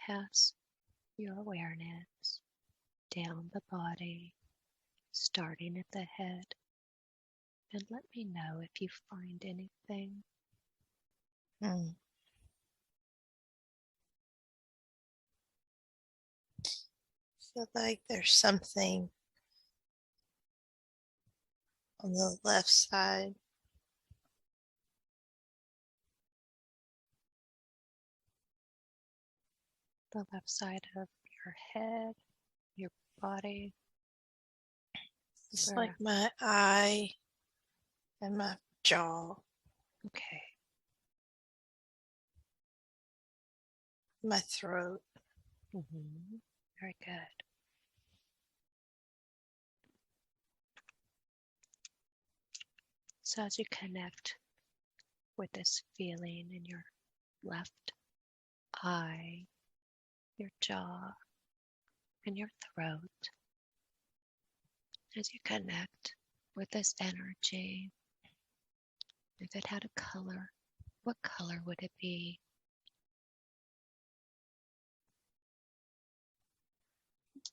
pass your awareness down the body, starting at the head, and let me know if you find anything. I feel like there's something on the left side. The left side of your head, your body. It's like my eye and my jaw. Okay. My throat. Very good. So as you connect with this feeling in your left eye, your jaw, and your throat, as you connect with this energy, if it had a color, what color would it be?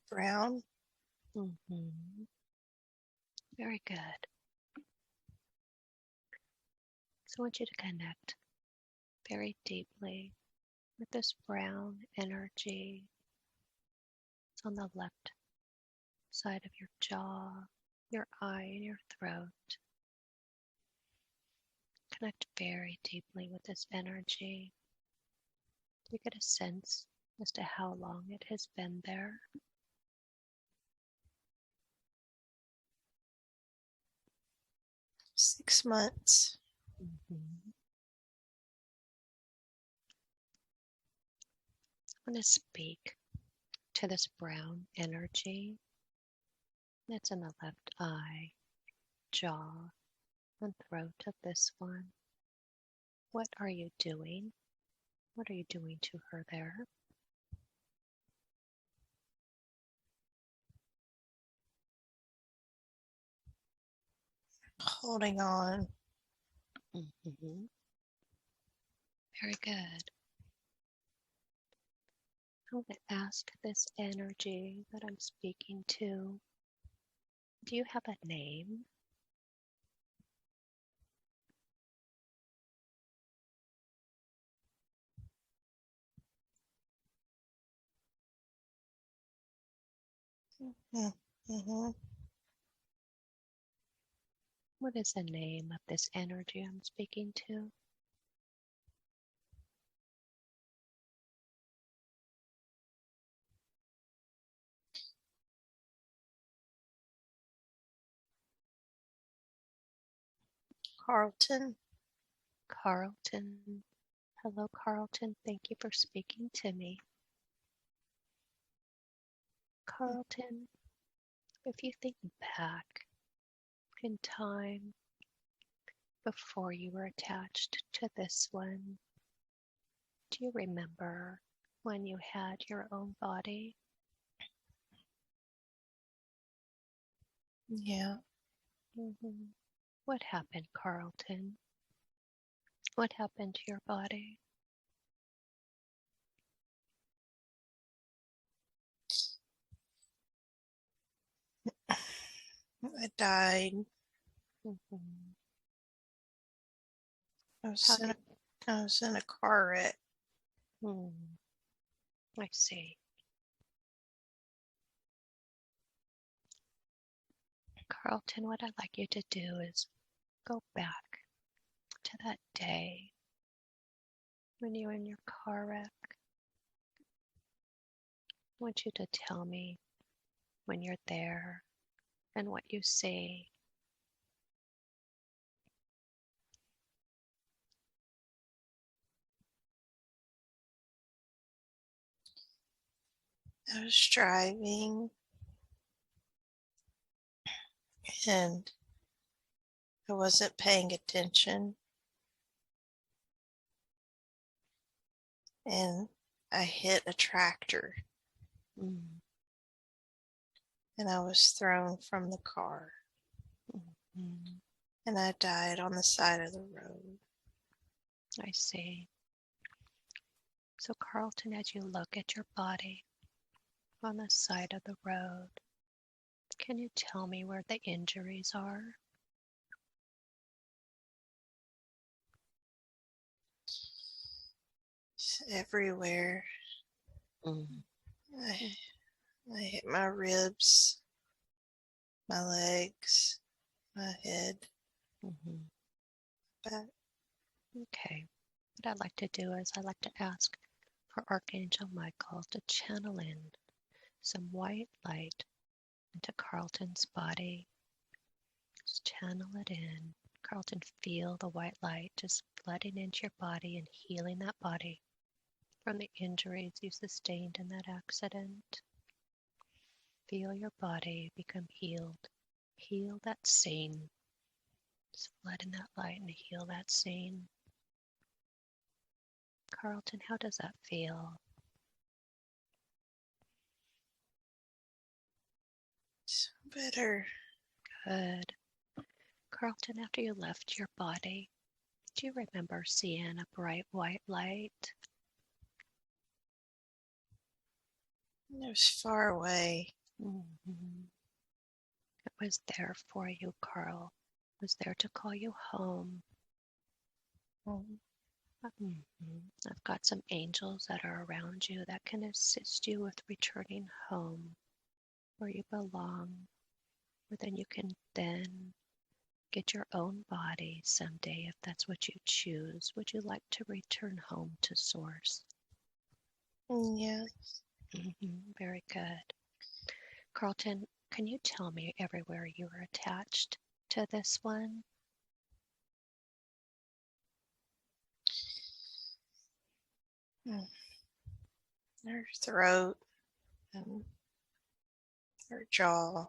Brown. Very good. So I want you to connect very deeply with this brown energy. It's on the left side of your jaw, your eye, and your throat. Connect very deeply with this energy. You get a sense as to how long it has been there. Six months. I want to speak to this brown energy that's in the left eye, jaw, and throat of this one. What are you doing? What are you doing to her there? Holding on. Very good. I want to ask this energy that I'm speaking to, do you have a name? Mm-hmm. What is the name of this energy I'm speaking to? Carlton. Carlton. Hello, Carlton. Thank you for speaking to me. Carlton, if you think back in time before you were attached to this one, do you remember when you had your own body? Yeah. What happened, Carlton? What happened to your body? I died. I was in a car wreck. I see. Carlton, what I'd like you to do is go back to that day when you were in your car wreck. I want you to tell me when you're there and what you see. I was driving and I wasn't paying attention. And I hit a tractor. And I was thrown from the car. And I died on the side of the road. I see. So, Carlton, as you look at your body on the side of the road, can you tell me where the injuries are? It's everywhere. Mm. I hit my ribs, my legs, my head, Mm-hmm. back. Okay. What I'd like to do is I'd like to ask for Archangel Michael to channel in some white light into Carlton's body. Just channel it in. Carlton, feel the white light just flooding into your body and healing that body from the injuries you sustained in that accident. Feel your body become healed. Heal that scene. Just flood in that light and heal that scene. Carlton, how does that feel? So better. Good. Carlton, after you left your body, do you remember seeing a bright white light? It was far away. Mm-hmm. It was there for you, Carl. It was there to call you home. Mm-hmm. I've got some angels that are around you that can assist you with returning home where you belong, where then you can then get your own body someday if that's what you choose. Would you like to return home to Source? Yeah. Very good. Carlton, can you tell me everywhere you were attached to this one? Her throat and her jaw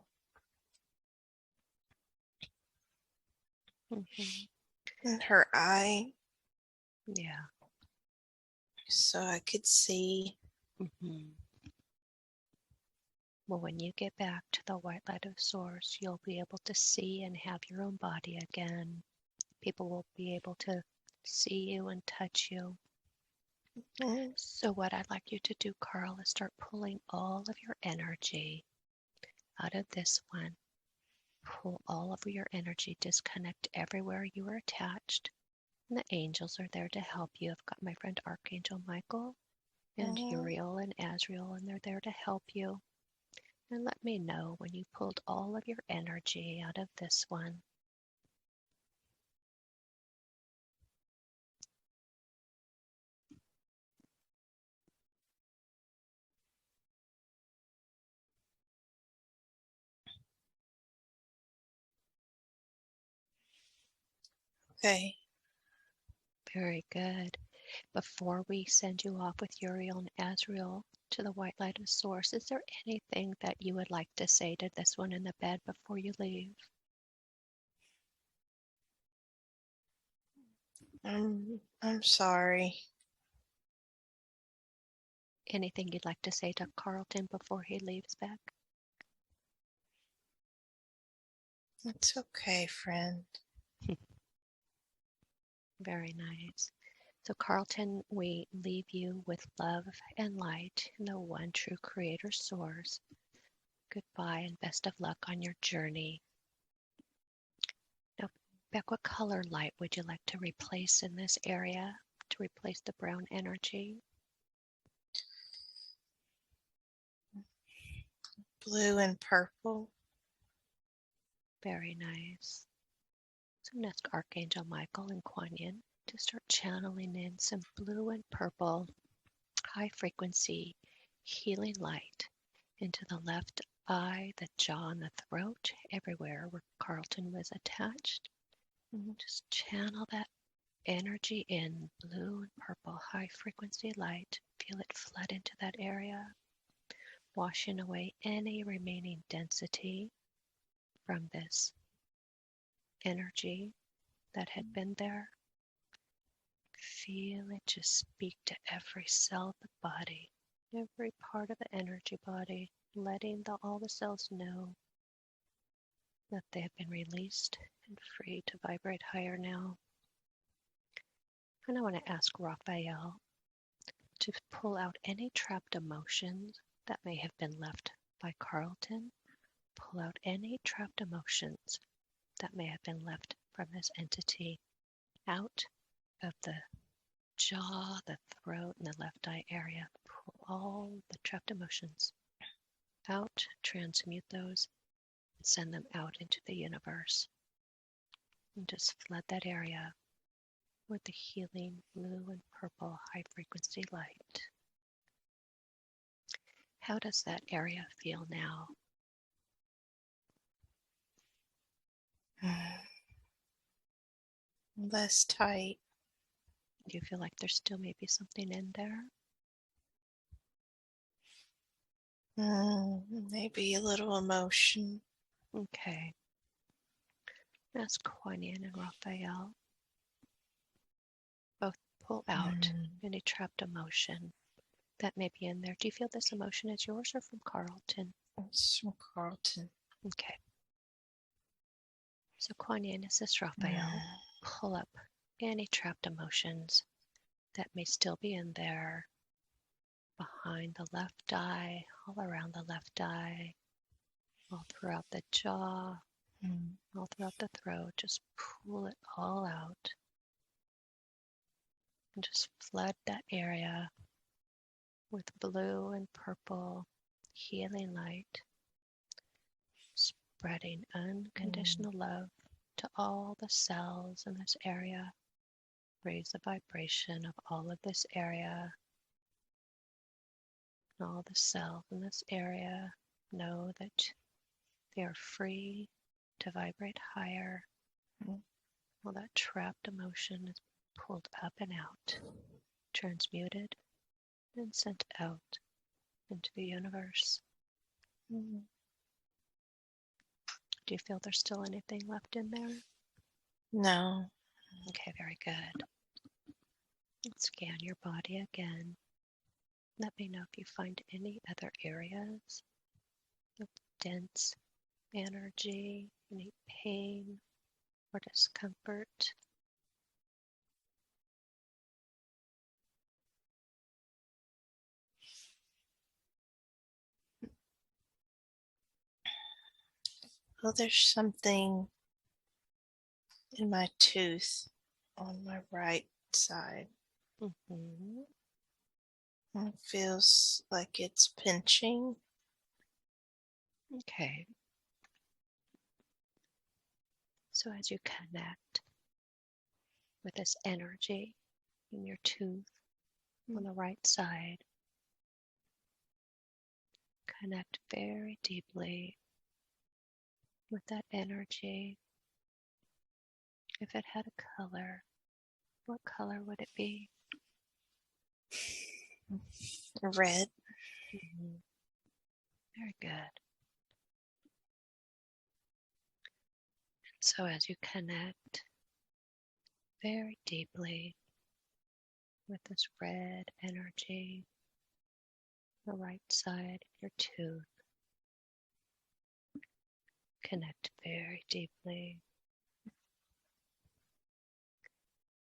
Mm-hmm. and her eye, Yeah. so I could see. Mm-hmm. Well, when you get back to the white light of Source, you'll be able to see and have your own body again. People will be able to see you and touch you. So what I'd like you to do, Carl, is start pulling all of your energy out of this one. Pull all of your energy, disconnect everywhere you are attached. And the angels are there to help you. I've got my friend Archangel Michael and Uriel and Azrael, and they're there to help you. And let me know when you pulled all of your energy out of this one. Okay. Very good. Before we send you off with Uriel and Azrael to the white light of Source, is there anything that you would like to say to this one in the bed before you leave? I'm sorry. Anything you'd like to say to Carlton before he leaves back? It's okay, friend. Very nice. So, Carlton, we leave you with love and light in the one true Creator Source. Goodbye and best of luck on your journey. Now, Beck, what color light would you like to replace in this area to replace the brown energy? Blue and purple. Very nice. So I'm going to ask Archangel Michael and Kuan Yin to start channeling in some blue and purple high frequency healing light into the left eye, the jaw, and the throat, everywhere where Carlton was attached. Just channel that energy in blue and purple high frequency light. Feel it flood into that area, washing away any remaining density from this energy that had been there. Feel it just speak to every cell of the body, every part of the energy body, letting all the cells know that they have been released and free to vibrate higher now. And I want to ask Raphael to pull out any trapped emotions that may have been left by Carlton. Pull out any trapped emotions that may have been left from this entity out of the jaw, the throat, and the left eye area. Pull all the trapped emotions out, transmute those, and send them out into the universe. And just flood that area with the healing blue and purple high frequency light. How does that area feel now? Less tight. Do you feel like there still may be something in there? Maybe a little emotion. Okay. Ask Kuan Yin and Raphael. Both pull out any trapped emotion that may be in there. Do you feel this emotion is yours or from Carlton? It's from Carlton. Okay. So Kuan Yin, assist Raphael. Pull up any trapped emotions that may still be in there, behind the left eye, all around the left eye, all throughout the jaw, all throughout the throat. Just pull it all out and just flood that area with blue and purple healing light, spreading unconditional love to all the cells in this area. Raise the vibration of all of this area. And all the cells in this area know that they are free to vibrate higher. All that trapped emotion is pulled up and out, transmuted and sent out into the universe. Do you feel there's still anything left in there? No. Okay, very good. Let's scan your body again. Let me know if you find any other areas of dense energy, any pain or discomfort. Well, there's something in my tooth on my right side. It feels like it's pinching. Okay. So as you connect with this energy in your tooth on the right side, connect very deeply with that energy. If it had a color, what color would it be? Red. Very good. So as you connect very deeply with this red energy, the right side of your tooth, connect very deeply.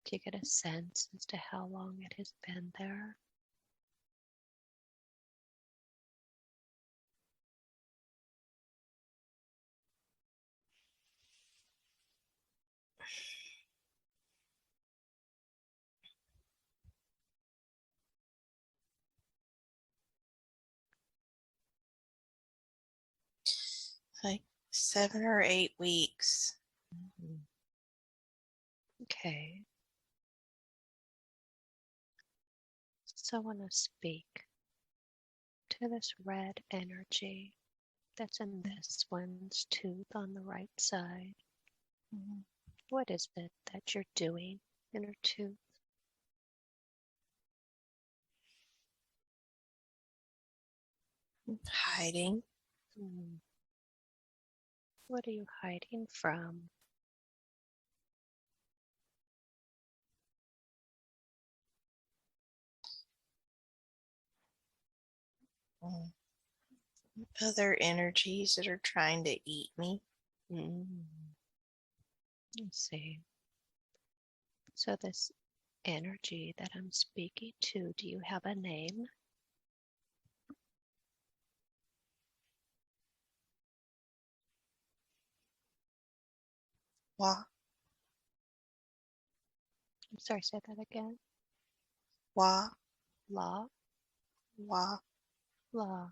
Do you get a sense as to how long it has been there? Like 7 or 8 weeks. Okay. So I want to speak to this red energy that's in this one's tooth on the right side. What is it that you're doing in her tooth? Hiding. What are you hiding from? Other energies that are trying to eat me. Let's see. So this energy that I'm speaking to, do you have a name? Wa, I'm sorry, say that again. wa, Law, wa. law,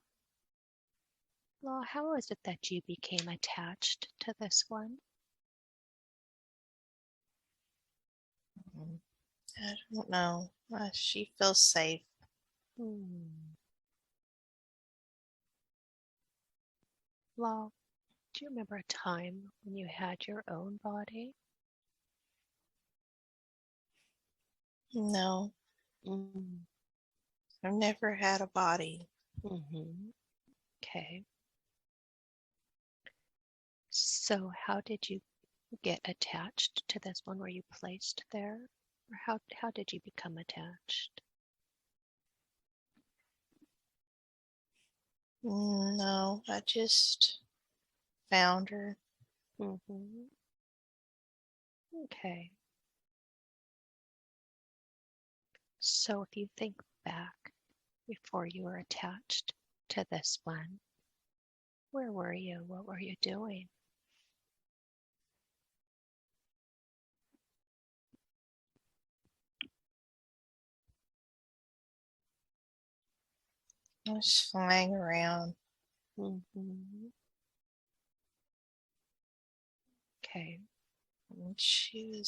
law. How is it that you became attached to this one? I don't know. She feels safe. Law, do you remember a time when you had your own body? No, Mm. I've never had a body. Mm-hmm. Okay. So how did you get attached to this one? Were you placed there? Or how did you become attached? No, I just found her. Mm-hmm. Okay. So if you think back before you were attached to this one, where were you? What were you doing? I was flying around. Mm-hmm. Okay. And she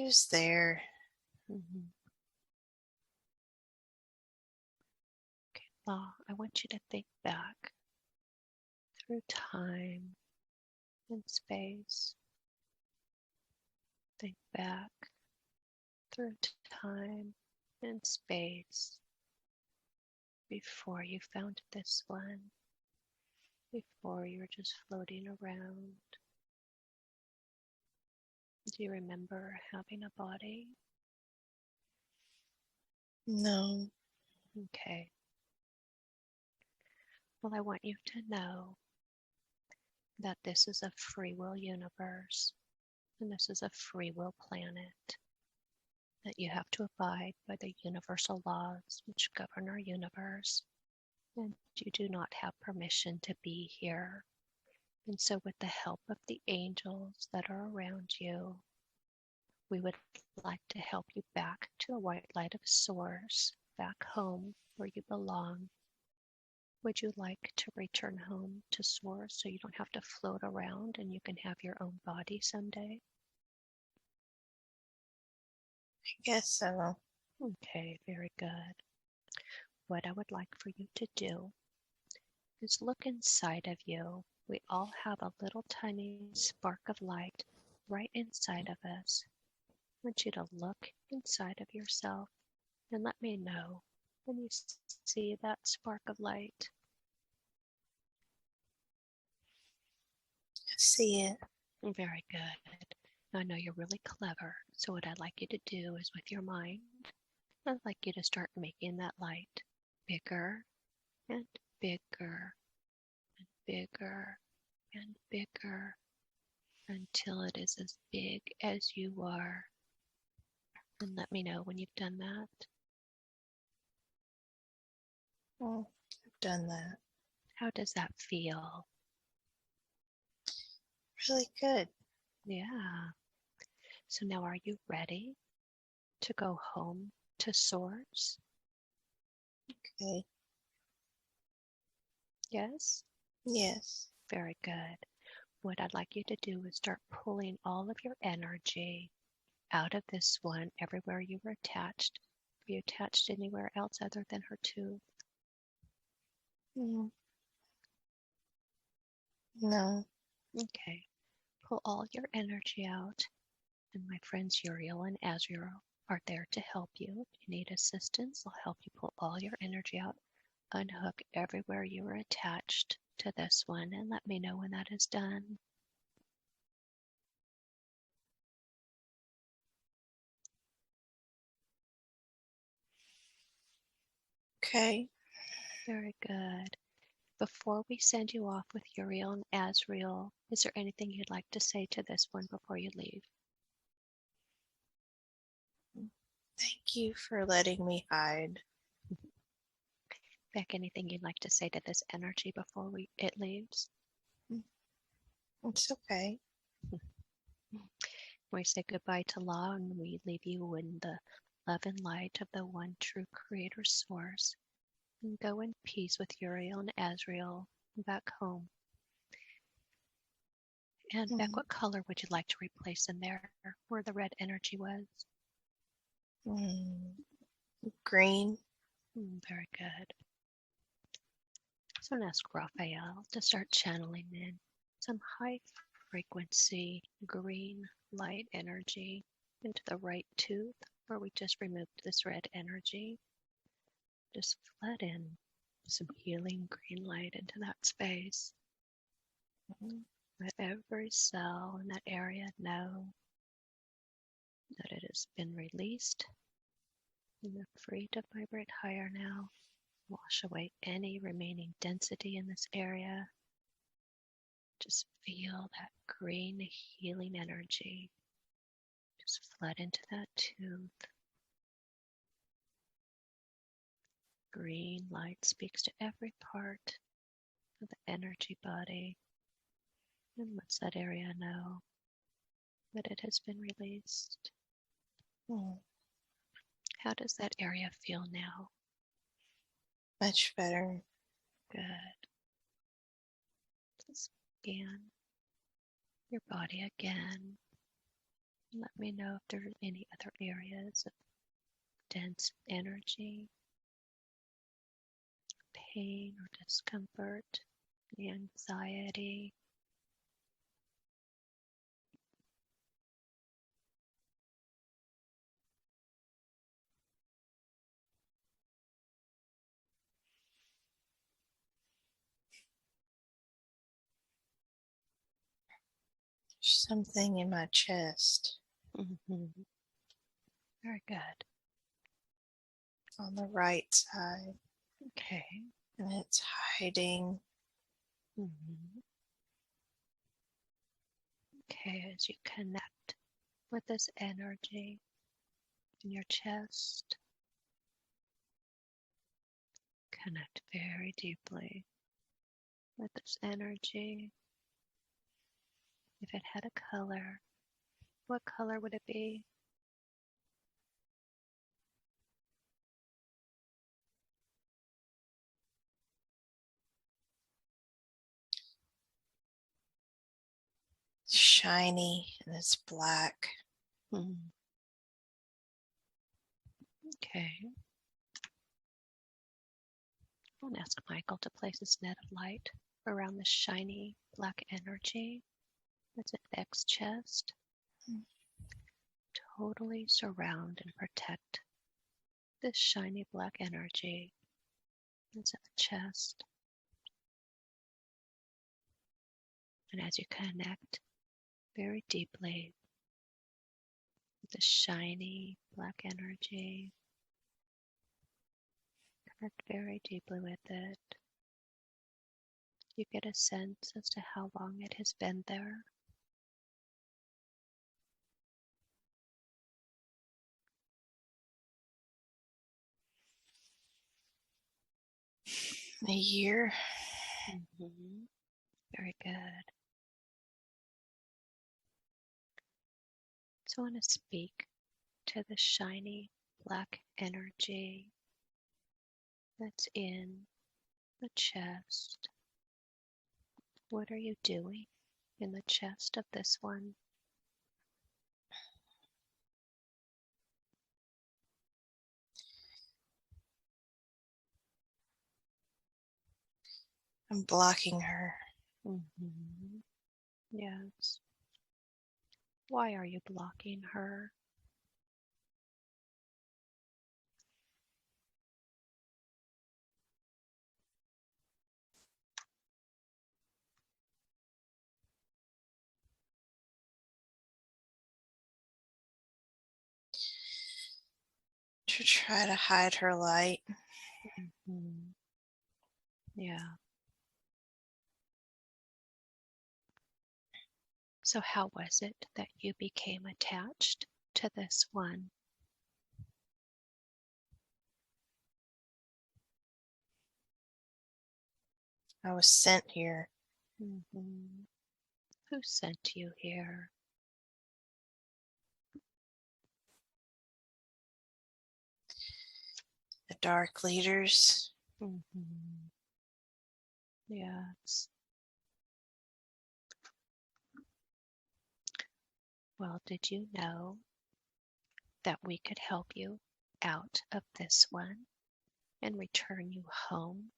was there. Mm-hmm. Okay. Well, I want you to think back through time and space. Think back through time and space before you found this one, before you were just floating around. Do you remember having a body? No. Okay. Well, I want you to know that this is a free will universe and this is a free will planet, that you have to abide by the universal laws which govern our universe, and you do not have permission to be here. And so, with the help of the angels that are around you, we would like to help you back to the white light of Source, back home where you belong. Would you like to return home to Source so you don't have to float around and you can have your own body someday? I guess so. Okay, very good. What I would like for you to do is look inside of you. We all have a little tiny spark of light right inside of us. I want you to look inside of yourself and let me know when you see that spark of light. I see it. Very good. Now, I know you're really clever, so what I'd like you to do is with your mind, I'd like you to start making that light bigger and bigger and bigger and bigger until it is as big as you are. And let me know when you've done that. Well, I've done that. How does that feel? Really good. Yeah. So now are you ready to go home to Source? Okay. Yes? Yes. Very good. What I'd like you to do is start pulling all of your energy out of this one everywhere you were attached. Were you attached anywhere else other than her tooth? Mm, no. Okay. Pull all your energy out, and my friends Uriel and Azrael are there to help you. If you need assistance, they'll help you pull all your energy out, unhook everywhere you were attached to this one, and let me know when that is done. Okay. Very good. Before we send you off with Uriel and Azrael, is there anything you'd like to say to this one before you leave? Thank you for letting me hide. Beck, anything you'd like to say to this energy before it leaves? It's okay. We say goodbye to law and we leave you in the love and light of the one true creator source. And go in peace with Uriel and Azrael back home. And Beck, what color would you like to replace in there where the red energy was? Green. Very good. So I'm going to ask Raphael to start channeling in some high frequency green light energy into the right tooth where we just removed this red energy. Just flood in some healing green light into that space. Let every cell in that area know that it has been released and they're free to vibrate higher now. Wash away any remaining density in this area. Just feel that green healing energy just flood into that tooth. Green light speaks to every part of the energy body and lets that area know that it has been released. How does that area feel now? Much better. Good. Just scan your body again. Let me know if there are any other areas of dense energy, pain or discomfort, anxiety. There's something in my chest. Very good. On the right side. Okay. And it's hiding. Okay, as you connect with this energy in your chest, connect very deeply with this energy. If it had a color, what color would it be? It's shiny and it's black. Okay. I'm going to ask Michael to place his net of light around the shiny black energy that's in Beck's chest. Totally surround and protect this shiny black energy that's in the chest. And as you connect very deeply with the shiny black energy, connect very deeply with it. You get a sense as to how long it has been there. A year. Very good. So I want to speak to the shiny black energy that's in the chest. What are you doing in the chest of this one? I'm blocking her. Yes. Why are you blocking her? To try to hide her light. Yeah. So how was it that you became attached to this one? I was sent here. Mhm. Who sent you here? The dark leaders. Mhm. Yes. Well, did you know that we could help you out of this one and return you home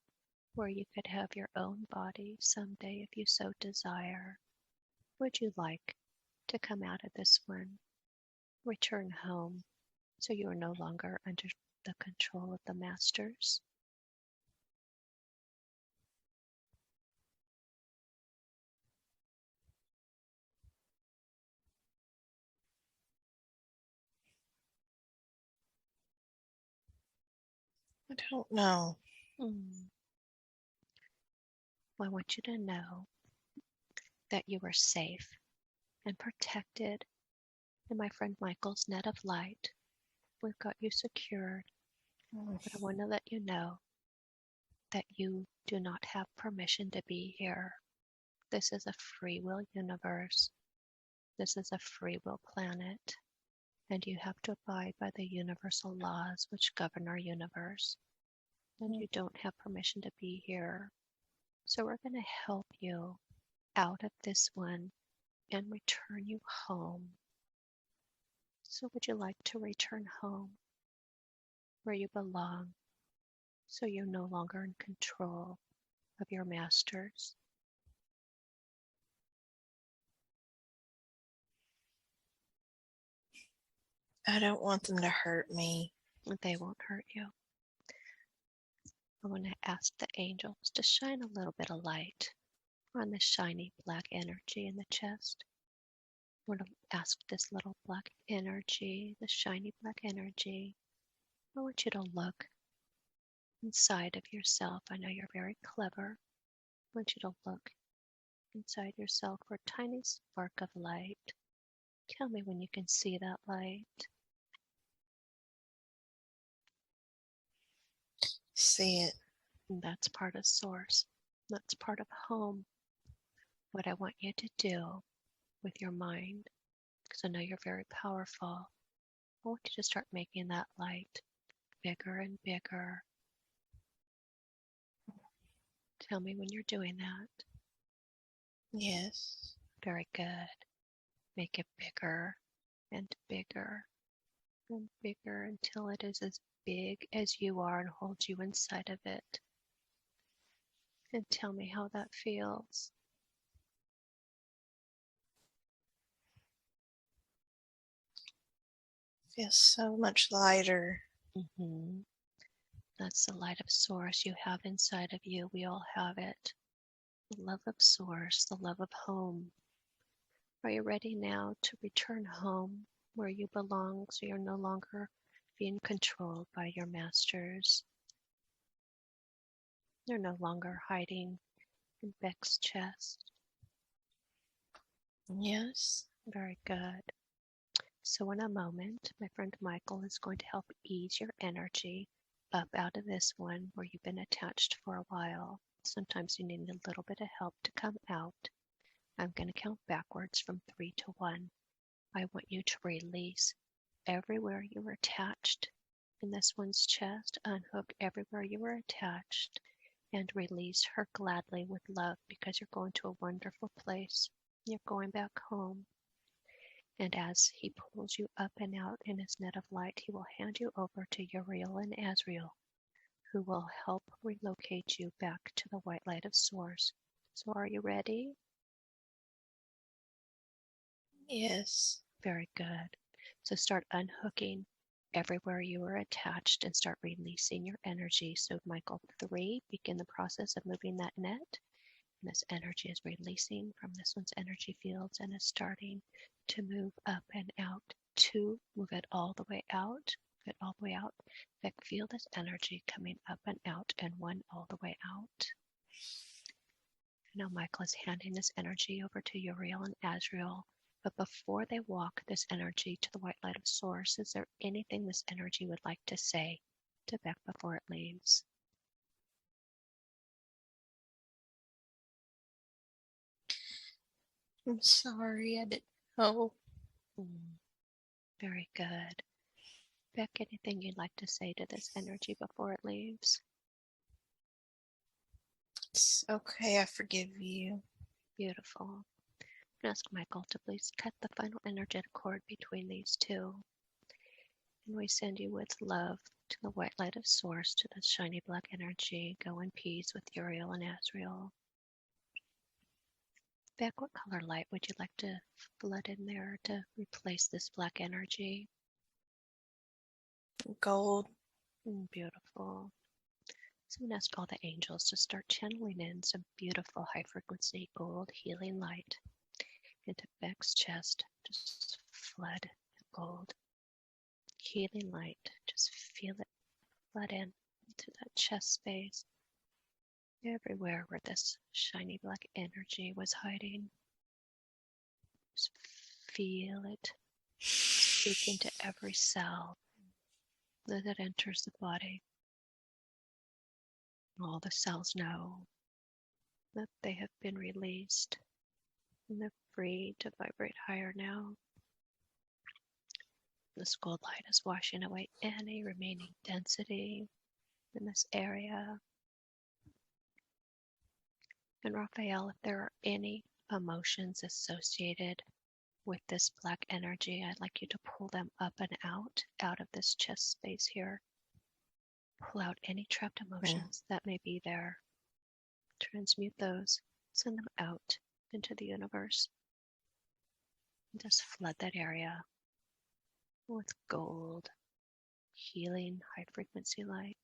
where you could have your own body someday if you so desire? Would you like to come out of this one, return home so you are no longer under the control of the masters? I don't know. Mm. Well, I want you to know that you are safe and protected in my friend Michael's net of light. We've got you secured, but I want to let you know that you do not have permission to be here. This is a free will universe. This is a free will planet, and you have to abide by the universal laws which govern our universe. And you don't have permission to be here. So we're going to help you out of this one and return you home. So would you like to return home where you belong so you're no longer in control of your masters? I don't want them to hurt me. They won't hurt you. I want to ask the angels to shine a little bit of light on the shiny black energy in the chest. I want to ask this little black energy, the shiny black energy. I want you to look inside of yourself. I know you're very clever. I want you to look inside yourself for a tiny spark of light. Tell me when you can see that light. See it. And that's part of source. That's part of home. What I want you to do with your mind, because I know you're very powerful, I want you to start making that light bigger and bigger. Tell me when you're doing that. Yes. Very good. Make it bigger and bigger and bigger until it is as big as you are and holds you inside of it. And tell me how that feels. Feels so much lighter. Mm-hmm. That's the light of source you have inside of you. We all have it. The love of source, the love of home. Are you ready now to return home where you belong so you're no longer being controlled by your masters? You're no longer hiding in Beck's chest. Yes. Very good. So in a moment, my friend Michael is going to help ease your energy up out of this one where you've been attached for a while. Sometimes you need a little bit of help to come out. I'm going to count backwards from 3 to 1. I want you to release everywhere you were attached in this one's chest. Unhook everywhere you were attached and release her gladly with love because you're going to a wonderful place. You're going back home. And as he pulls you up and out in his net of light, he will hand you over to Uriel and Azrael, who will help relocate you back to the white light of source. So are you ready? Yes. Very good. So start unhooking everywhere you are attached and start releasing your energy. So Michael 3, begin the process of moving that net. And this energy is releasing from this one's energy fields and is starting to move up and out. 2, move it all the way out. Move it all the way out. Like feel this energy coming up and out, and 1 all the way out. Now Michael is handing this energy over to Uriel and Azrael. But before they walk this energy to the white light of source, is there anything this energy would like to say to Beck before it leaves? I'm sorry, I didn't know. Very good. Beck, anything you'd like to say to this energy before it leaves? It's okay, I forgive you. Beautiful. Ask Michael to please cut the final energetic cord between these two. And we send you with love to the white light of Source, to the shiny black energy. Go in peace with Uriel and Azrael. Beck, what color light would you like to flood in there to replace this black energy? Gold. Beautiful. So I'm going to ask all the angels to start channeling in some beautiful high frequency gold healing light into Beck's chest. Just flood gold healing light. Just feel it flood in to that chest space. Everywhere where this shiny black energy was hiding. Just feel it speak into every cell as it enters the body. All the cells know that they have been released and they're free to vibrate higher now. This gold light is washing away any remaining density in this area. And Raphael, if there are any emotions associated with this black energy, I'd like you to pull them up and out of this chest space here. Pull out any trapped emotions that may be there. Transmute those, send them out into the universe. And just flood that area with gold, healing, high frequency light.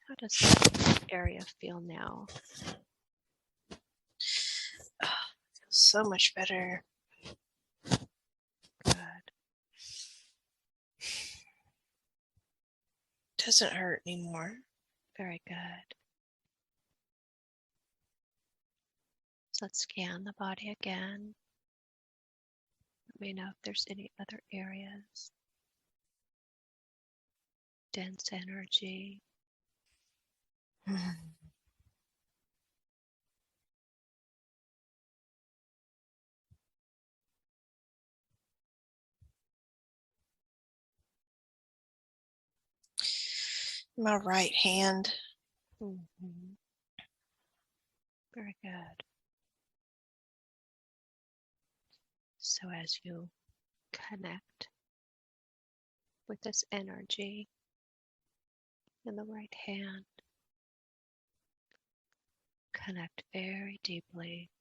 How does that area feel now? So much better. Good. Doesn't hurt anymore. Very good. So let's scan the body again. Let me know if there's any other areas. Dense energy. My right hand. Very good. So as you connect with this energy in the right hand, connect very deeply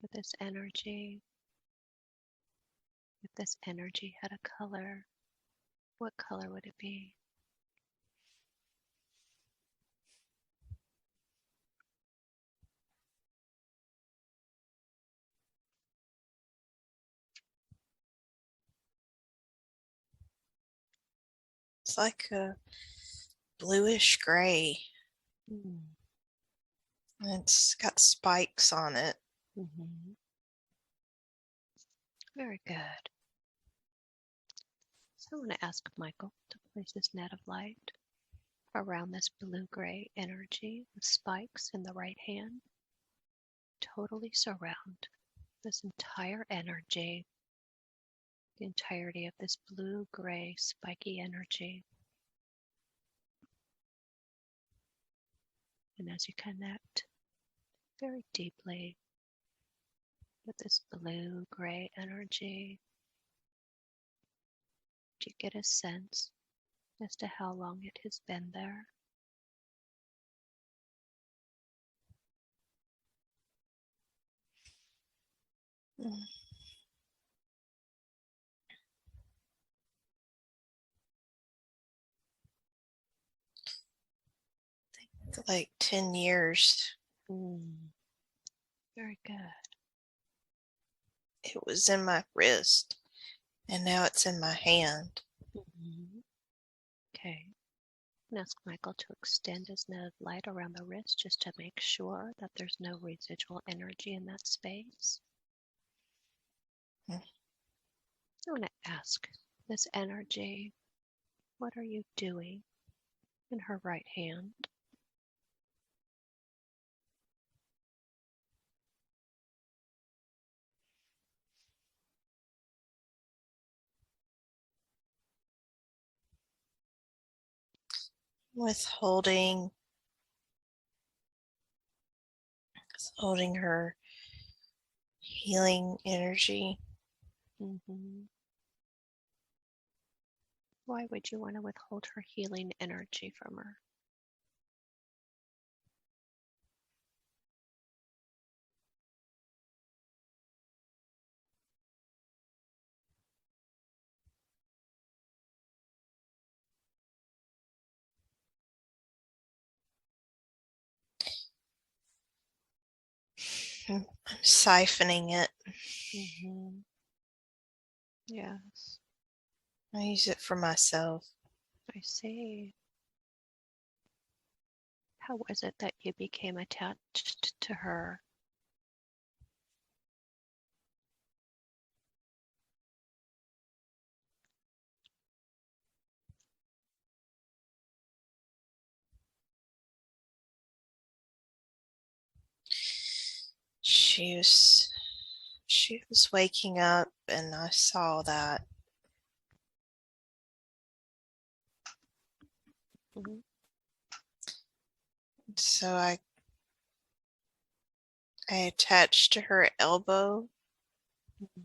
with this energy. If this energy had a color, what color would it be? It's like a bluish gray. It's got spikes on it. Very good. So I'm going to ask Michael to place this net of light around this blue-gray energy with spikes in the right hand. Totally surround this entire energy, the entirety of this blue-gray spiky energy. And as you connect very deeply with this blue-gray energy, do you get a sense as to how long it has been there? Like 10 years. Very good. It was in my wrist, and now it's in my hand. Okay. And ask Michael to extend his net of light around the wrist just to make sure that there's no residual energy in that space. I want to ask this energy, what are you doing in her right hand? Withholding her healing energy. Mm-hmm. Why would you want to withhold her healing energy from her? I'm siphoning it. Mm-hmm. Yes, I use it for myself. I see. How was it that you became attached to her? She was waking up and I saw that. Mm-hmm. So I attached to her elbow Mm-hmm.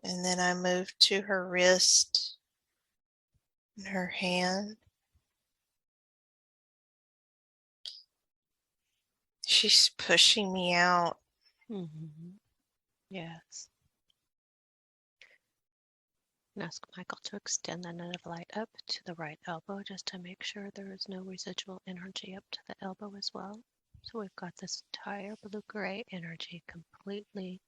and then I moved to her wrist and her hand. She's pushing me out. Mm-hmm. Yes. And ask Michael to extend the net of light up to the right elbow just to make sure there is no residual energy up to the elbow as well. So we've got this entire blue-gray energy completely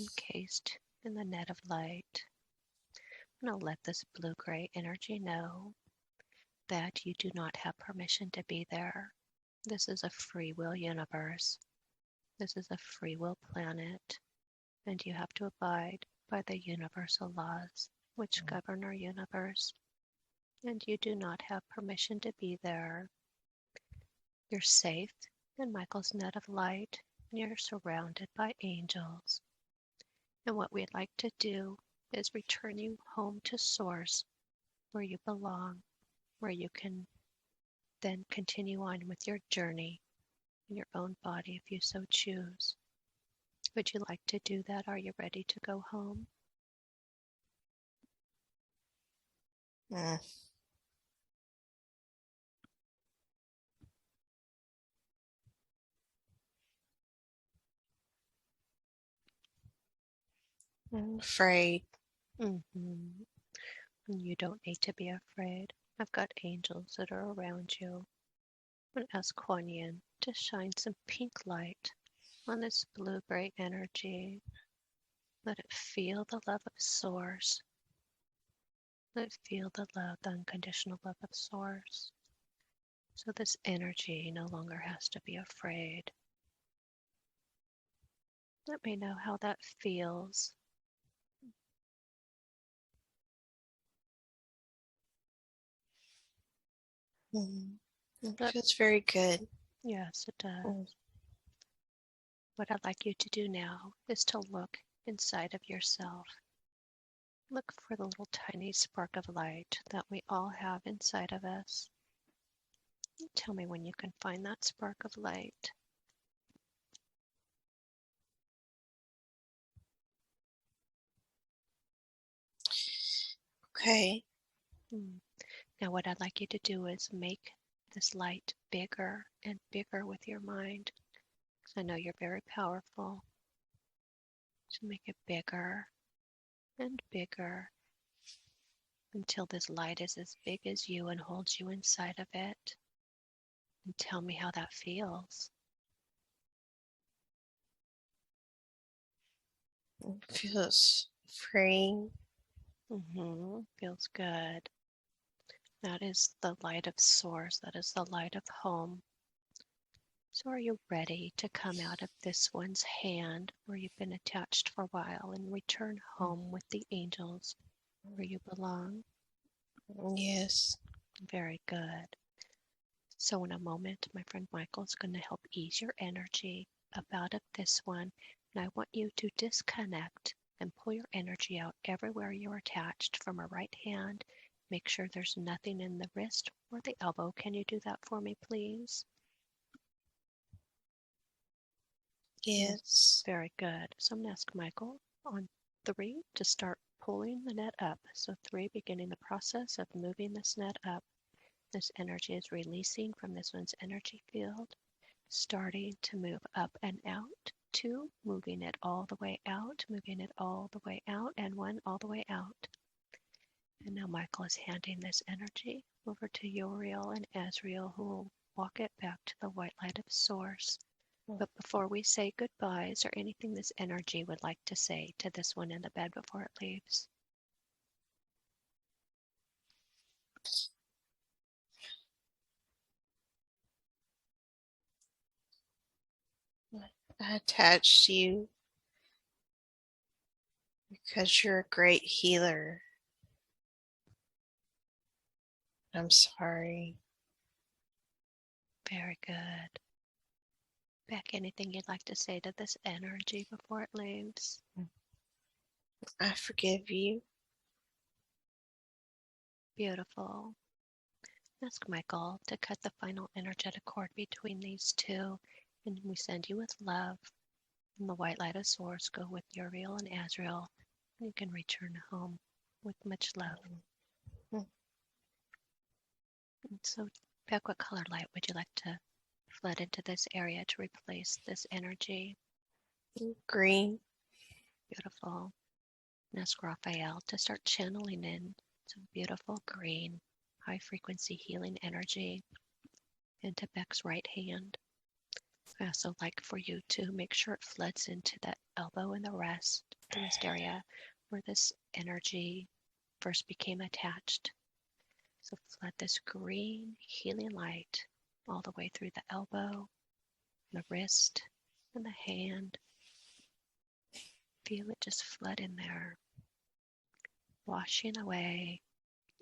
encased in the net of light. I'm going to let this blue-gray energy know that you do not have permission to be there. This is a free will universe. This is a free will planet, and you have to abide by the universal laws which govern our universe. And you do not have permission to be there. You're safe in Michael's net of light, and you're surrounded by angels. And what we'd like to do is return you home to Source, where you belong, where you can then continue on with your journey in your own body if you so choose. Would you like to do that? Are you ready to go home? Mm. I'm afraid. Mm-hmm. You don't need to be afraid. I've got angels that are around you. I'm going to ask Kuan Yin to shine some pink light on this blue-gray energy. Let it feel the love of Source. Let it feel the love, the unconditional love of Source. So this energy no longer has to be afraid. Let me know how that feels. It But feels very good. yes, it does. Mm. What I'd like you to do now is to look inside of yourself. Look for the little tiny spark of light that we all have inside of us. Tell me when you can find that spark of light. Okay. Now what I'd like you to do is make this light bigger and bigger with your mind. Because I know you're very powerful. So make it bigger and bigger until this light is as big as you and holds you inside of it. And tell me how that feels. It feels freeing. Feels good. That is the light of Source. That is the light of home. So are you ready to come out of this one's hand where you've been attached for a while and return home with the angels where you belong? Yes. Very good. So in a moment, my friend Michael is going to help ease your energy up out of this one. And I want you to disconnect and pull your energy out everywhere you're attached from her right hand. Make sure there's nothing in the wrist or the elbow. Can you do that for me, please? Yes. Very good. So I'm going to ask Michael on 3 to start pulling the net up. So 3, beginning the process of moving this net up. This energy is releasing from this one's energy field, starting to move up and out. 2, moving it all the way out, moving it all the way out, and 1 all the way out. And now Michael is handing this energy over to Uriel and Azrael, who will walk it back to the white light of source. But before we say goodbye, is there anything this energy would like to say to this one in the bed before it leaves? I attached you because you're a great healer. I'm sorry. Very good. Beck, anything you'd like to say to this energy before it leaves? I forgive you. Beautiful. Ask Michael to cut the final energetic cord between these two, and we send you with love. And the white light of source go with Uriel and Azrael. You can return home with much love. Mm. And so, Beck, what color light would you like to flood into this area to replace this energy? Green. Beautiful. And ask Raphael to start channeling in some beautiful green, high frequency healing energy into Beck's right hand. I also like for you to make sure it floods into that elbow and the wrist area where this energy first became attached. So flood this green healing light all the way through the elbow, the wrist, and the hand. Feel it just flood in there, washing away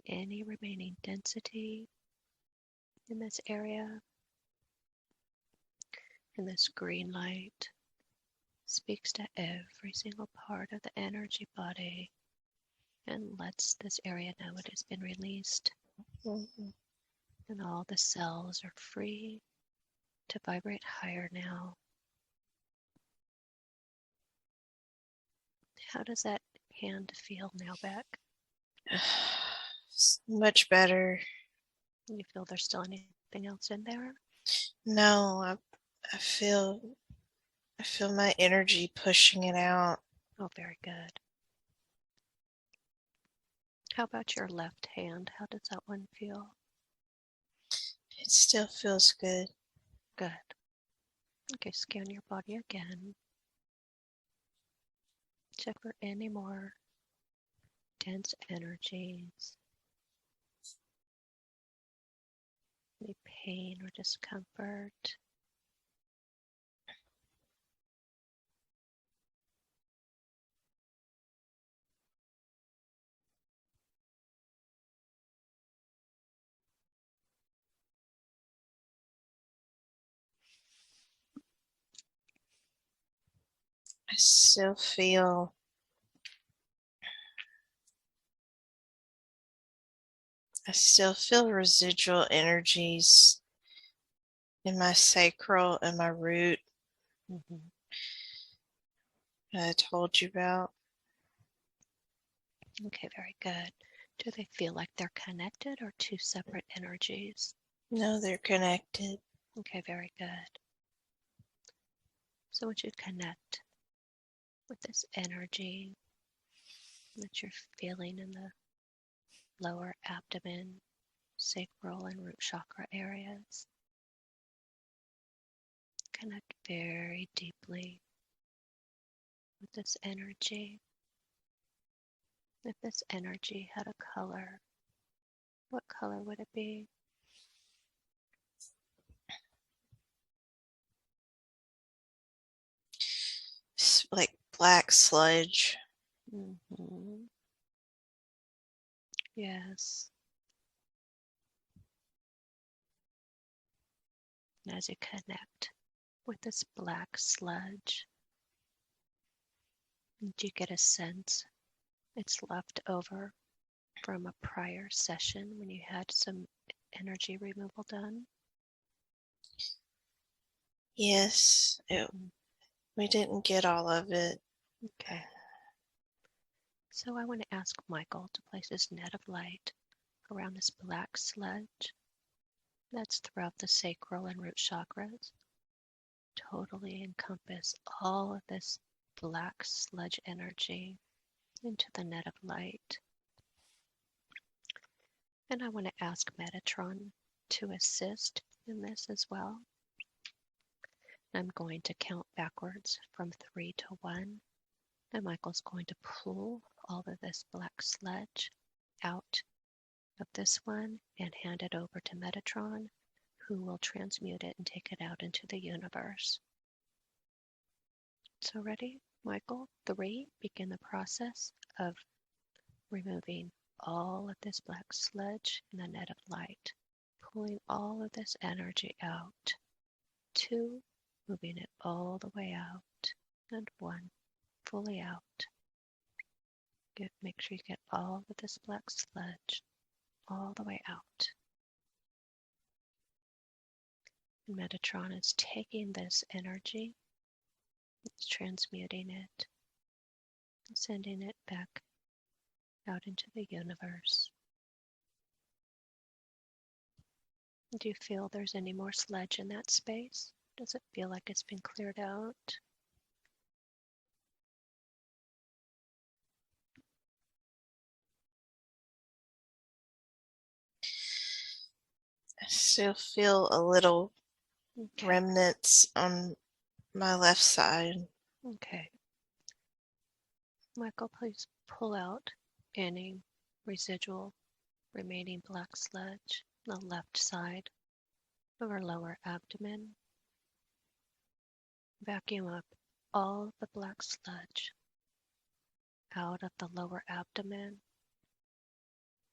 any remaining density in this area. And this green light speaks to every single part of the energy body and lets this area know it has been released. Mhm. And all the cells are free to vibrate higher now. How does that hand feel now, Beck? Much better. You feel there's still anything else in there? No, I feel my energy pushing it out. Oh, very good. How about your left hand? How does that one feel? It still feels good. Good. Okay, scan your body again. Check for any more dense energies, any pain or discomfort. I still feel residual energies in my sacral and my root Mm-hmm. that I told you about. Okay, very good. Do they feel like they're connected or two separate energies? No, they're connected. Okay, very good. So once you connect with this energy that you're feeling in the lower abdomen, sacral, and root chakra areas, connect very deeply with this energy. If this energy had a color, what color would it be? It's like black sludge. Mm-hmm. Yes. And as you connect with this black sludge, do you get a sense it's left over from a prior session when you had some energy removal done? Yes, we didn't get all of it. Okay. So I want to ask Michael to place his net of light around this black sludge that's throughout the sacral and root chakras. Totally encompass all of this black sludge energy into the net of light. And I want to ask Metatron to assist in this as well. I'm going to count backwards from 3 to 1. And Michael's going to pull all of this black sludge out of this one and hand it over to Metatron, who will transmute it and take it out into the universe. So ready, Michael? 3, begin the process of removing all of this black sludge in the net of light, pulling all of this energy out. 2, moving it all the way out. And 1, fully out. Good. Make sure you get all of this black sludge all the way out. And Metatron is taking this energy, it's transmuting it, and sending it back out into the universe. Do you feel there's any more sludge in that space? Does it feel like it's been cleared out? I still feel a little Okay. remnants on my left side. Okay. Michael, please pull out any residual remaining black sludge on the left side of our lower abdomen. Vacuum up all the black sludge out of the lower abdomen,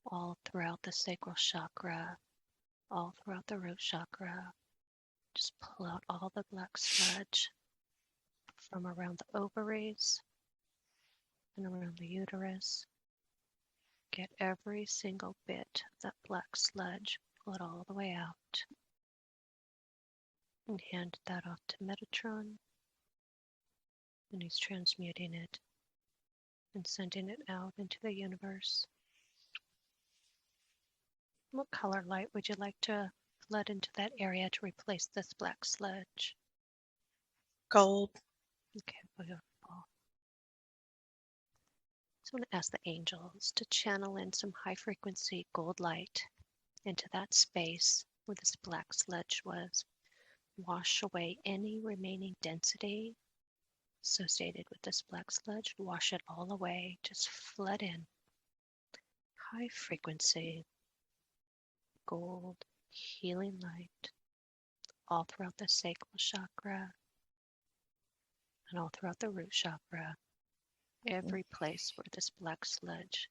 all throughout the sacral chakra, all throughout the root chakra. Just pull out all the black sludge from around the ovaries and around the uterus. Get every single bit of that black sludge, pull it all the way out, and hand that off to Metatron. And he's transmuting it and sending it out into the universe. What color light would you like to let into that area to replace this black sludge? Gold. Okay, beautiful. So I'm going to ask the angels to channel in some high frequency gold light into that space where this black sludge was. Wash away any remaining density associated with this black sludge. Wash it all away. Just flood in high frequency gold healing light all throughout the sacral chakra and all throughout the root chakra. Every place where this black sludge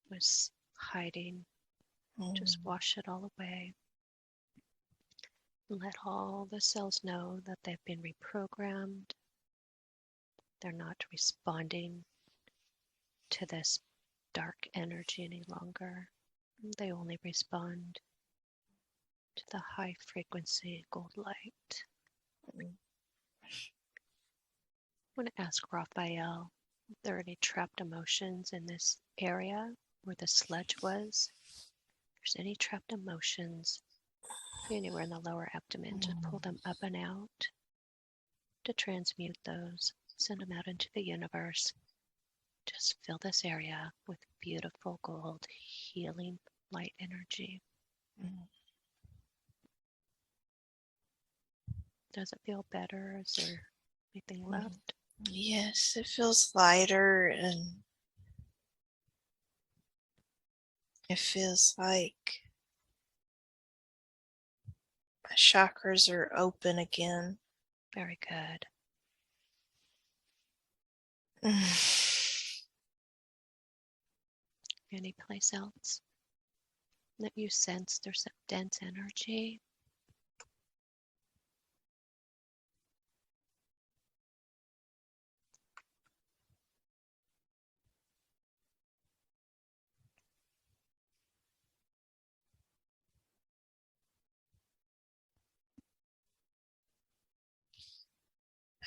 was hiding, just wash it all away. Let all the cells know that they've been reprogrammed. They're not responding to this dark energy any longer. They only respond to the high frequency gold light. I'm going to ask Raphael if there are any trapped emotions in this area where the sludge was. If there's any trapped emotions anywhere in the lower abdomen, to pull them up and out, to transmute those, send them out into the universe. Just fill this area with beautiful gold healing light energy. Does it feel better? Is there anything left? Yes, it feels lighter and it feels like my chakras are open again. Very good. Any place else that you sense there's some dense energy?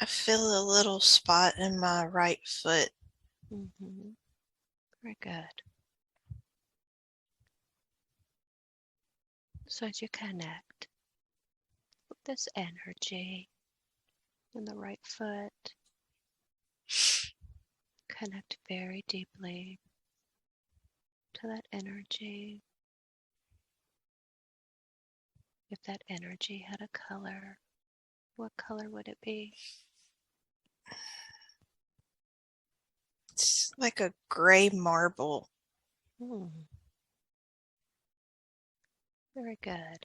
I feel a little spot in my right foot. Very good. So as you connect with this energy in the right foot, connect very deeply to that energy. If that energy had a color, what color would it be? It's like a gray marble. Very good.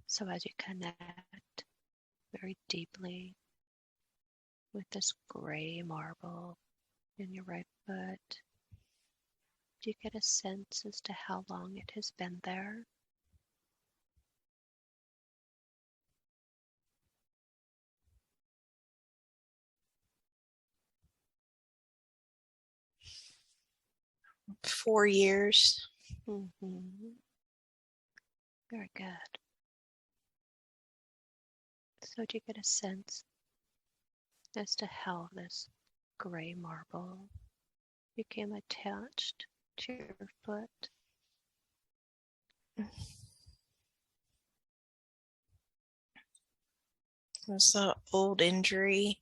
So as you connect very deeply with this gray marble in your right foot, do you get a sense as to how long it has been there? Four years. Very good. So do you get a sense as to how this gray marble became attached to your foot? It was an old injury.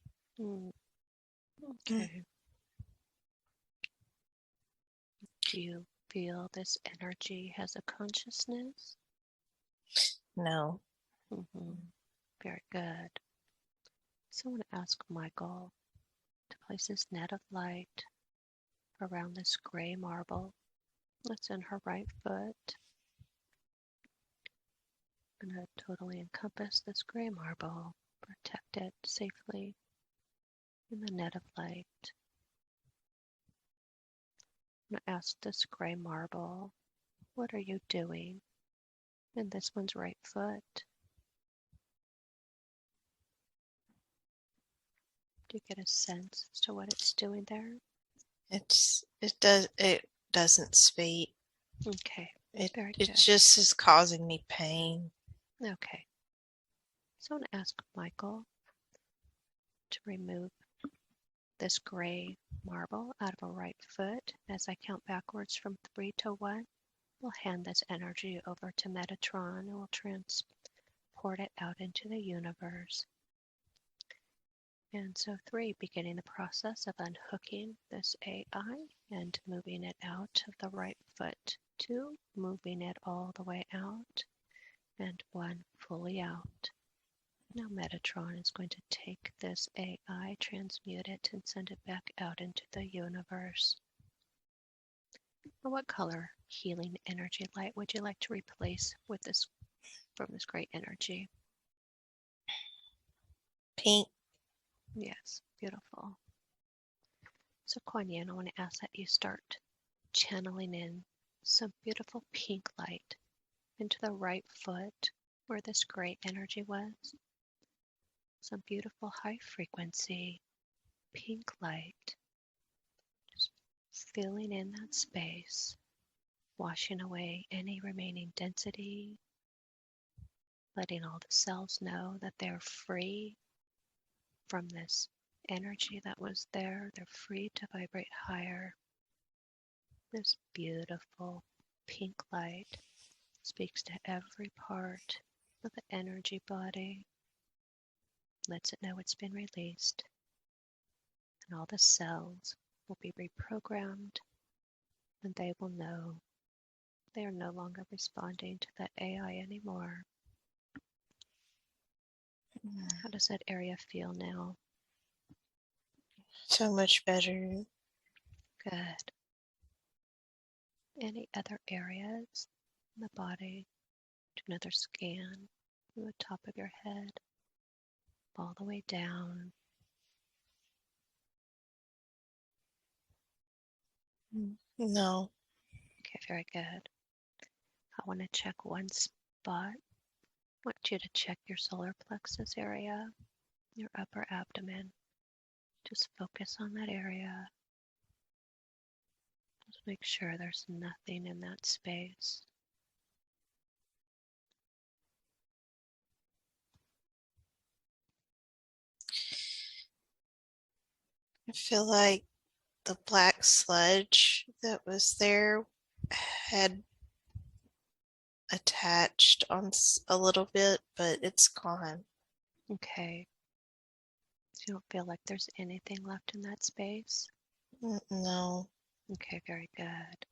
Okay. Do you feel this energy has a consciousness? No. Very good. So I want to ask Michael to place his net of light around this gray marble that's in her right foot. I'm going to totally encompass this gray marble, protect it safely in the net of light. I'm going to ask this gray marble, what are you doing in this one's right foot? Do you get a sense as to what it's doing there? It doesn't speak. Okay. It Very good. just is causing me pain. Okay. So I'm going to ask Michael to remove this gray marble out of a right foot. As I count backwards from 3 to 1, we'll hand this energy over to Metatron and we'll transport it out into the universe. And so 3, beginning the process of unhooking this AI and moving it out of the right foot. 2, moving it all the way out. And 1, fully out. Now Metatron is going to take this AI, transmute it, and send it back out into the universe. Now, what color healing energy light would you like to replace with this from this great energy? Pink. Yes, beautiful. So Kuan Yin, I want to ask that you start channeling in some beautiful pink light into the right foot where this great energy was. Some beautiful high frequency pink light, just filling in that space, washing away any remaining density, letting all the cells know that they're free from this energy that was there. They're free to vibrate higher. This beautiful pink light speaks to every part of the energy body, lets it know it's been released, and all the cells will be reprogrammed, and they will know they are no longer responding to that AI anymore. How does that area feel now? So much better. Good. Any other areas in the body? Do another scan from the top of your head all the way down. No. Okay, very good. I want to check one spot. I want you to check your solar plexus area, your upper abdomen. Just focus on that area. Just make sure there's nothing in that space. I feel like the black sludge that was there had attached on a little bit, but it's gone. Okay. So you don't feel like there's anything left in that space? No. Okay, very good.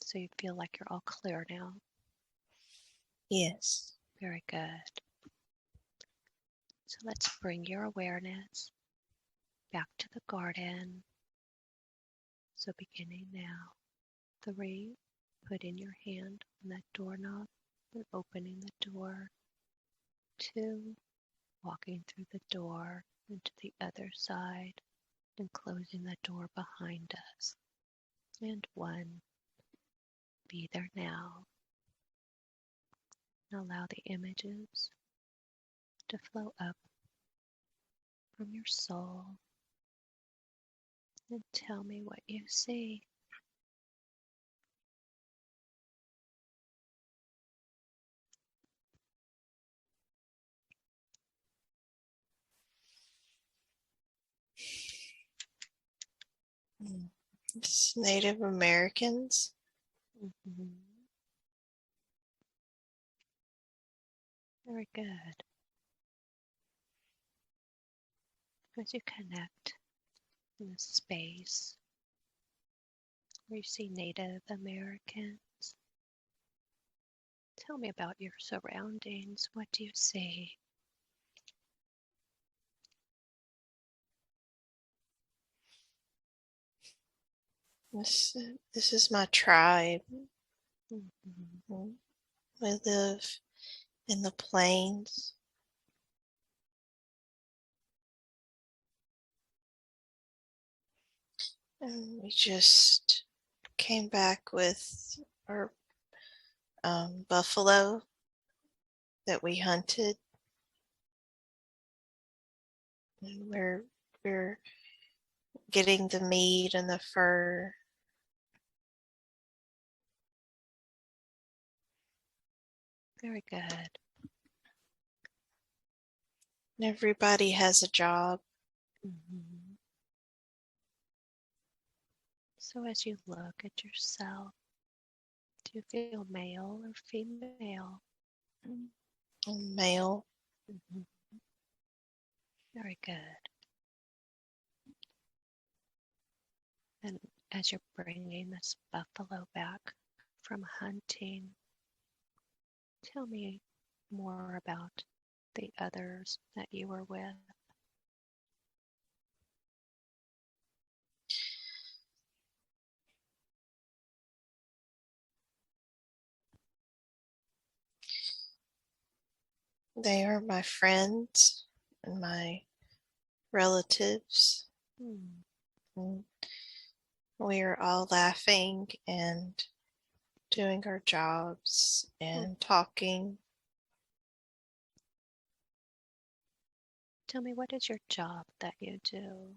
So you feel like you're all clear now? Yes. Very good. So let's bring your awareness back to the garden. So beginning now, 3, putting your hand on that doorknob and opening the door. 2, walking through the door into the other side and closing the door behind us. And 1, be there now. And allow the images to flow up from your soul and tell me what you see. It's Native Americans. Mm-hmm. Very good. As you connect in this space where you see Native Americans, tell me about your surroundings. What do you see? This is my tribe. Mm-hmm. We live in the plains. And we just came back with our buffalo that we hunted. And we're getting the meat and the fur. Very good. And everybody has a job. Mm-hmm. So as you look at yourself, do you feel male or female? Male. Mm-hmm. Very good. And as you're bringing this buffalo back from hunting, tell me more about the others that you were with. They are my friends and my relatives. And we are all laughing and doing our jobs and talking. Tell me, what is your job that you do?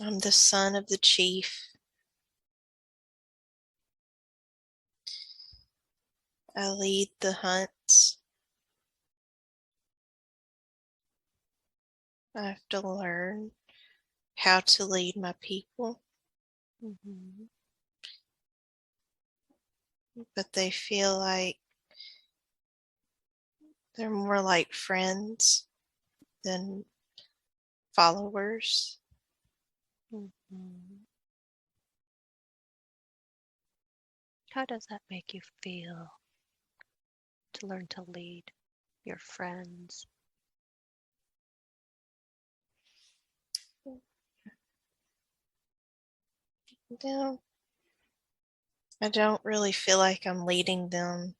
I'm the son of the chief. I lead the hunts. I have to learn how to lead my people, Mm-hmm. but they feel like they're more like friends than followers. Mm-hmm. How does that make you feel to learn to lead your friends? No, I don't really feel like I'm leading them.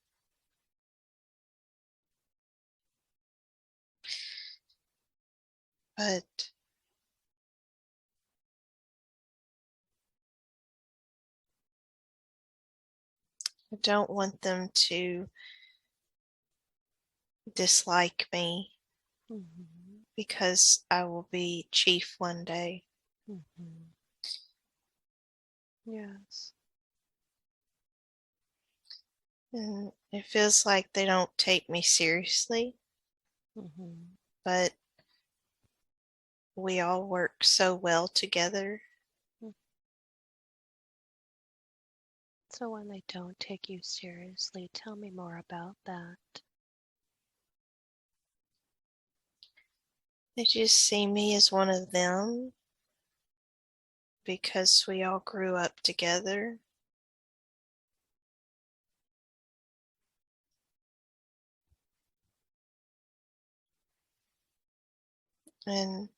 But I don't want them to dislike me Mm-hmm. because I will be chief one day. Mm-hmm. Yes. And it feels like they don't take me seriously, but we all work so well together. So when they don't take you seriously, tell me more about that. They just see me as one of them because we all grew up together. And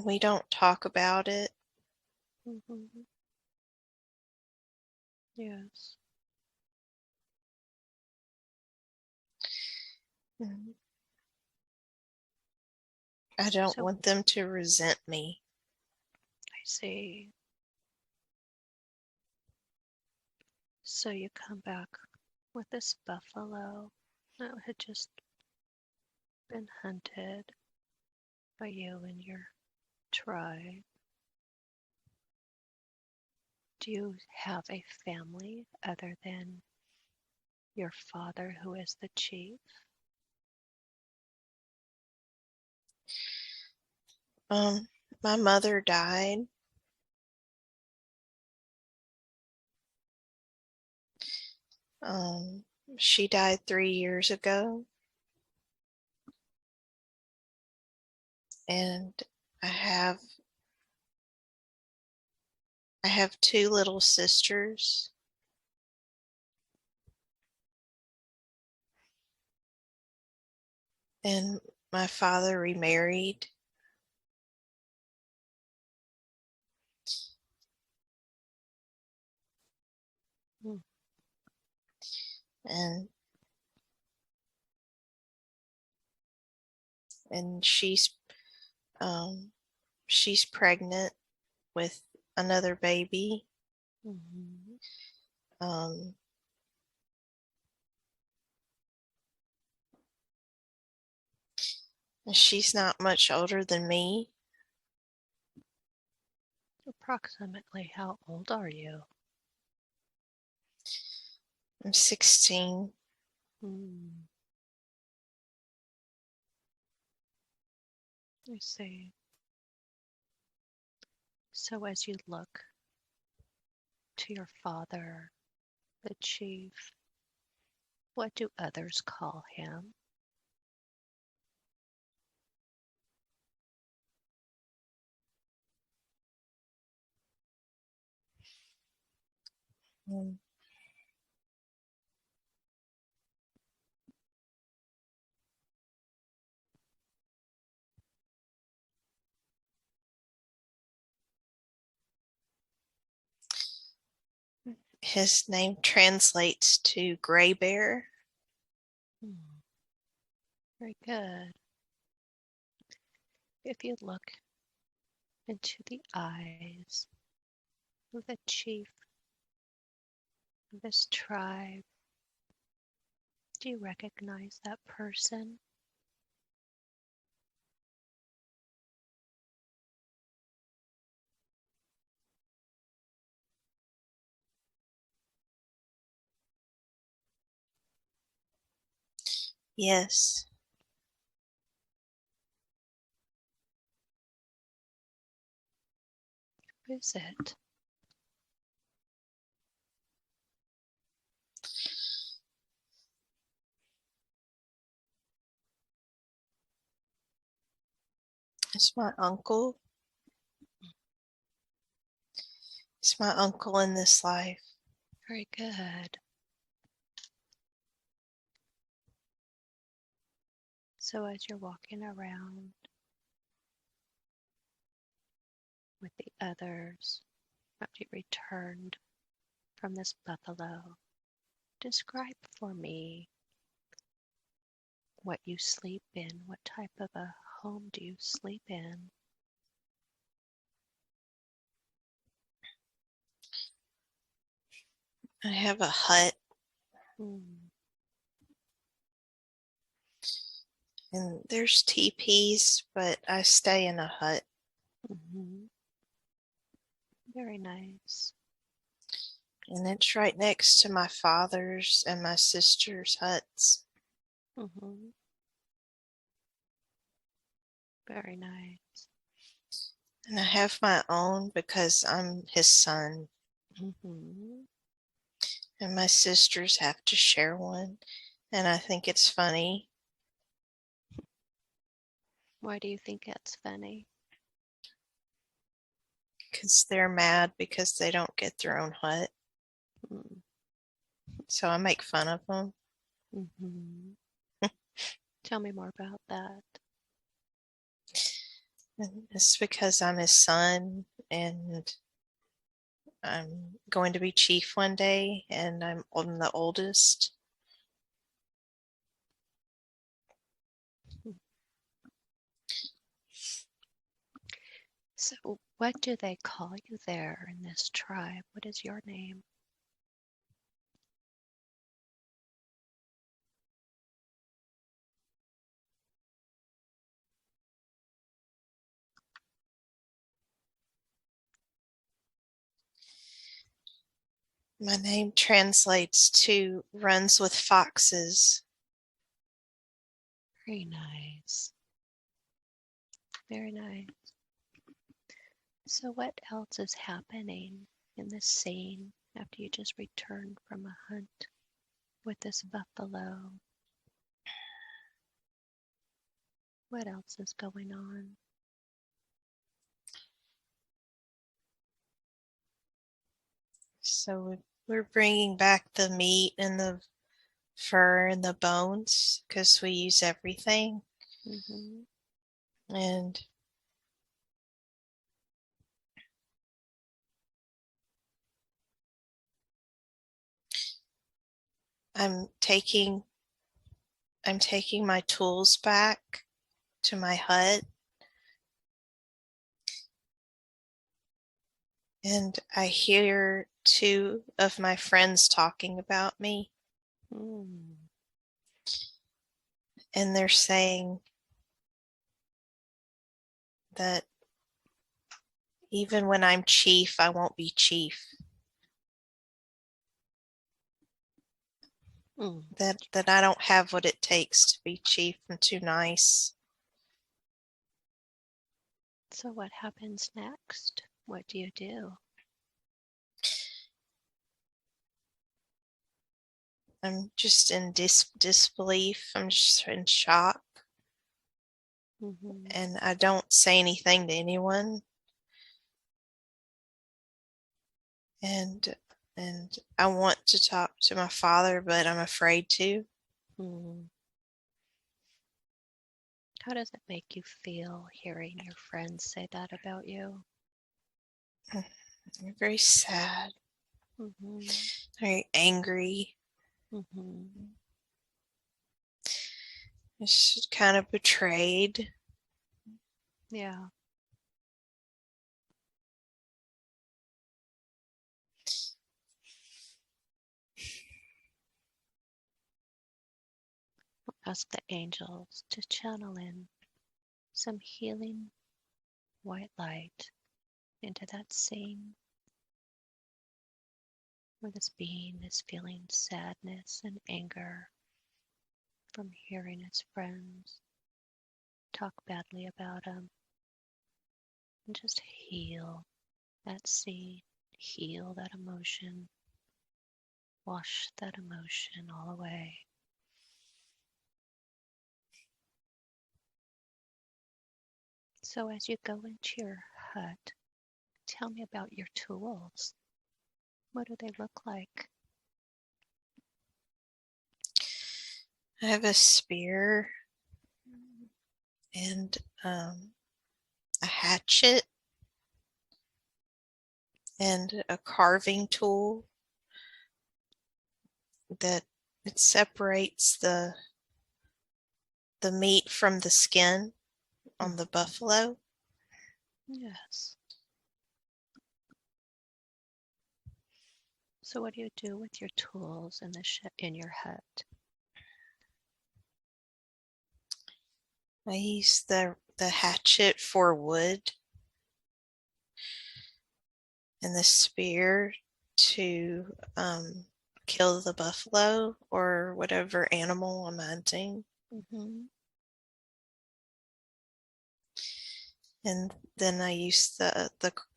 we don't talk about it. Yes. I don't So want them to resent me. I see. So you come back with this buffalo that had just been hunted by you and your tribe. Do you have a family other than your father, who is the chief? My mother died. Um, she died 3 years ago. And I have two little sisters. And my father remarried. Hmm. And she's pregnant with another baby. Um, she's not much older than me. Approximately how old are you? I'm 16. I see. So as you look to your father, the chief, what do others call him? Mm. His name translates to gray bear. Very good. If you look into the eyes of the chief of this tribe, do you recognize that person? Yes. Who is it? It's my uncle. It's my uncle in this life. Very good. So as you're walking around with the others, after you returned from this buffalo, describe for me what you sleep in. What type of a home do you sleep in? I have a hut, Hmm. And there's teepees, but I stay in a hut. Mm-hmm. Very nice. And it's right next to my father's and my sister's huts. Mm-hmm. Very nice. And I have my own because I'm his son. Mm-hmm. And my sisters have to share one. And I think it's funny. Why do you think that's funny? Because they're mad because they don't get their own hut. Mm. So I make fun of them. Mm-hmm. Tell me more about that. And it's because I'm his son and I'm going to be chief one day and I'm the oldest. So, what do they call you there in this tribe? What is your name? My name translates to runs with foxes. Very nice. Very nice. So, what else is happening in this scene after you just returned from a hunt with this buffalo? What else is going on? So we're bringing back the meat and the fur and the bones because we use everything. Mm-hmm. And I'm taking my tools back to my hut. And I hear two of my friends talking about me. Mm. And they're saying that even when I'm chief, I won't be chief. Mm. That I don't have what it takes to be chief. I'm too nice. So, what happens next? What do you do? I'm just in disbelief. I'm just in shock. Mm-hmm. And I don't say anything to anyone. And I want to talk to my father, but I'm afraid to. Mm. How does it make you feel hearing your friends say that about you? I'm very sad, Mm-hmm. very angry. Mm-hmm. Just kind of betrayed. Yeah. Ask the angels to channel in some healing white light into that scene where this being is feeling sadness and anger from hearing his friends talk badly about him, and just heal that scene, heal that emotion, wash that emotion all away. So as you go into your hut, tell me about your tools. What do they look like? I have a spear and a hatchet and a carving tool that it separates the meat from the skin on the buffalo. Yes. So what do you do with your tools in the in your hut? I use the hatchet for wood and the spear to kill the buffalo or whatever animal I'm hunting. Mm-hmm. And then I use the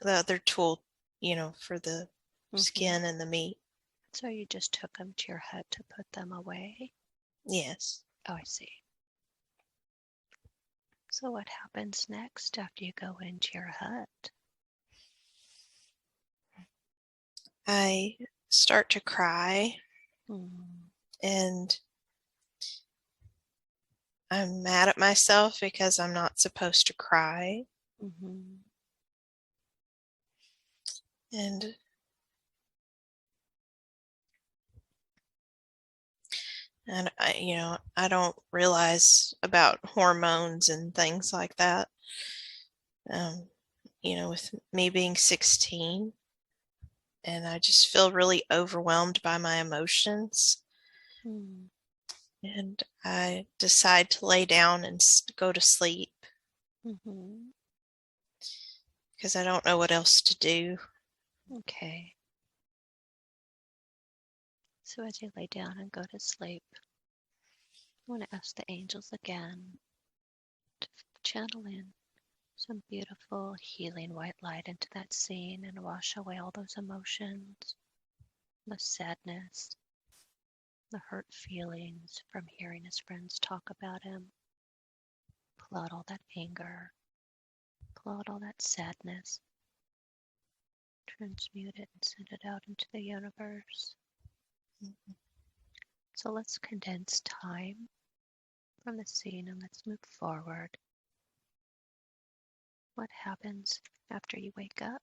other tool, for the Mm-hmm. skin and the meat. So you just took them to your hut to put them away? Yes. Oh, I see. So what happens next after you go into your hut? I start to cry Mm, and I'm mad at myself because I'm not supposed to cry. mm-hmm. And I don't realize about hormones and things like that. Um, with me being 16, and I just feel really overwhelmed by my emotions. Mm, And I decide to lay down and go to sleep mm-hmm. because I don't know what else to do. Okay. So as you lay down and go to sleep, I want to ask the angels again to channel in some beautiful healing white light into that scene and wash away all those emotions, the sadness, the hurt feelings from hearing his friends talk about him. Pull out all that anger, pull out all that sadness, transmute it and send it out into the universe. So let's condense time from the scene and let's move forward. What happens after you wake up?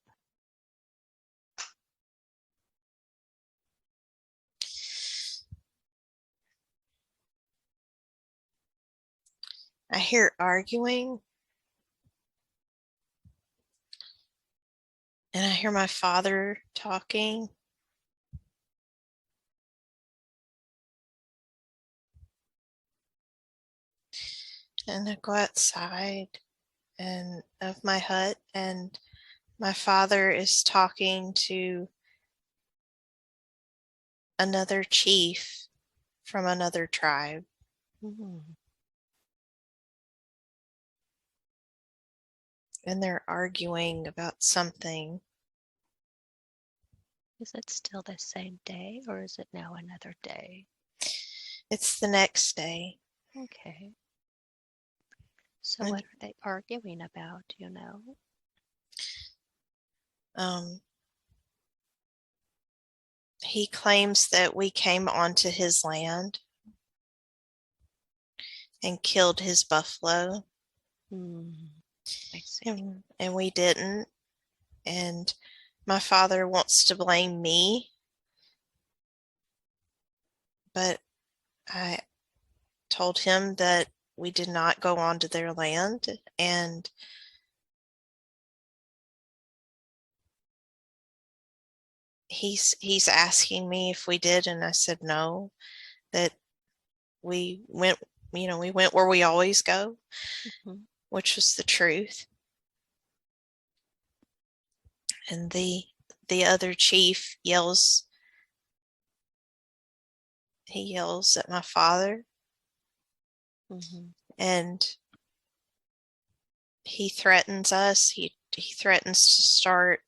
I hear arguing, and I hear my father talking. And I go outside and of my hut, and my father is talking to another chief from another tribe. Mm-hmm. And they're arguing about something. Is it still the same day or is it now another day? It's the next day. Okay. So And what are they arguing about, do you know? um, he claims that we came onto his land and killed his buffalo, I see. and we didn't. And my father wants to blame me, but I told him that we did not go onto their land, and he's asking me if we did, and I said no, that we went, we went where we always go, Mm-hmm. which was the truth. And the other chief yells at my father, Mm-hmm. and he threatens us. He threatens to start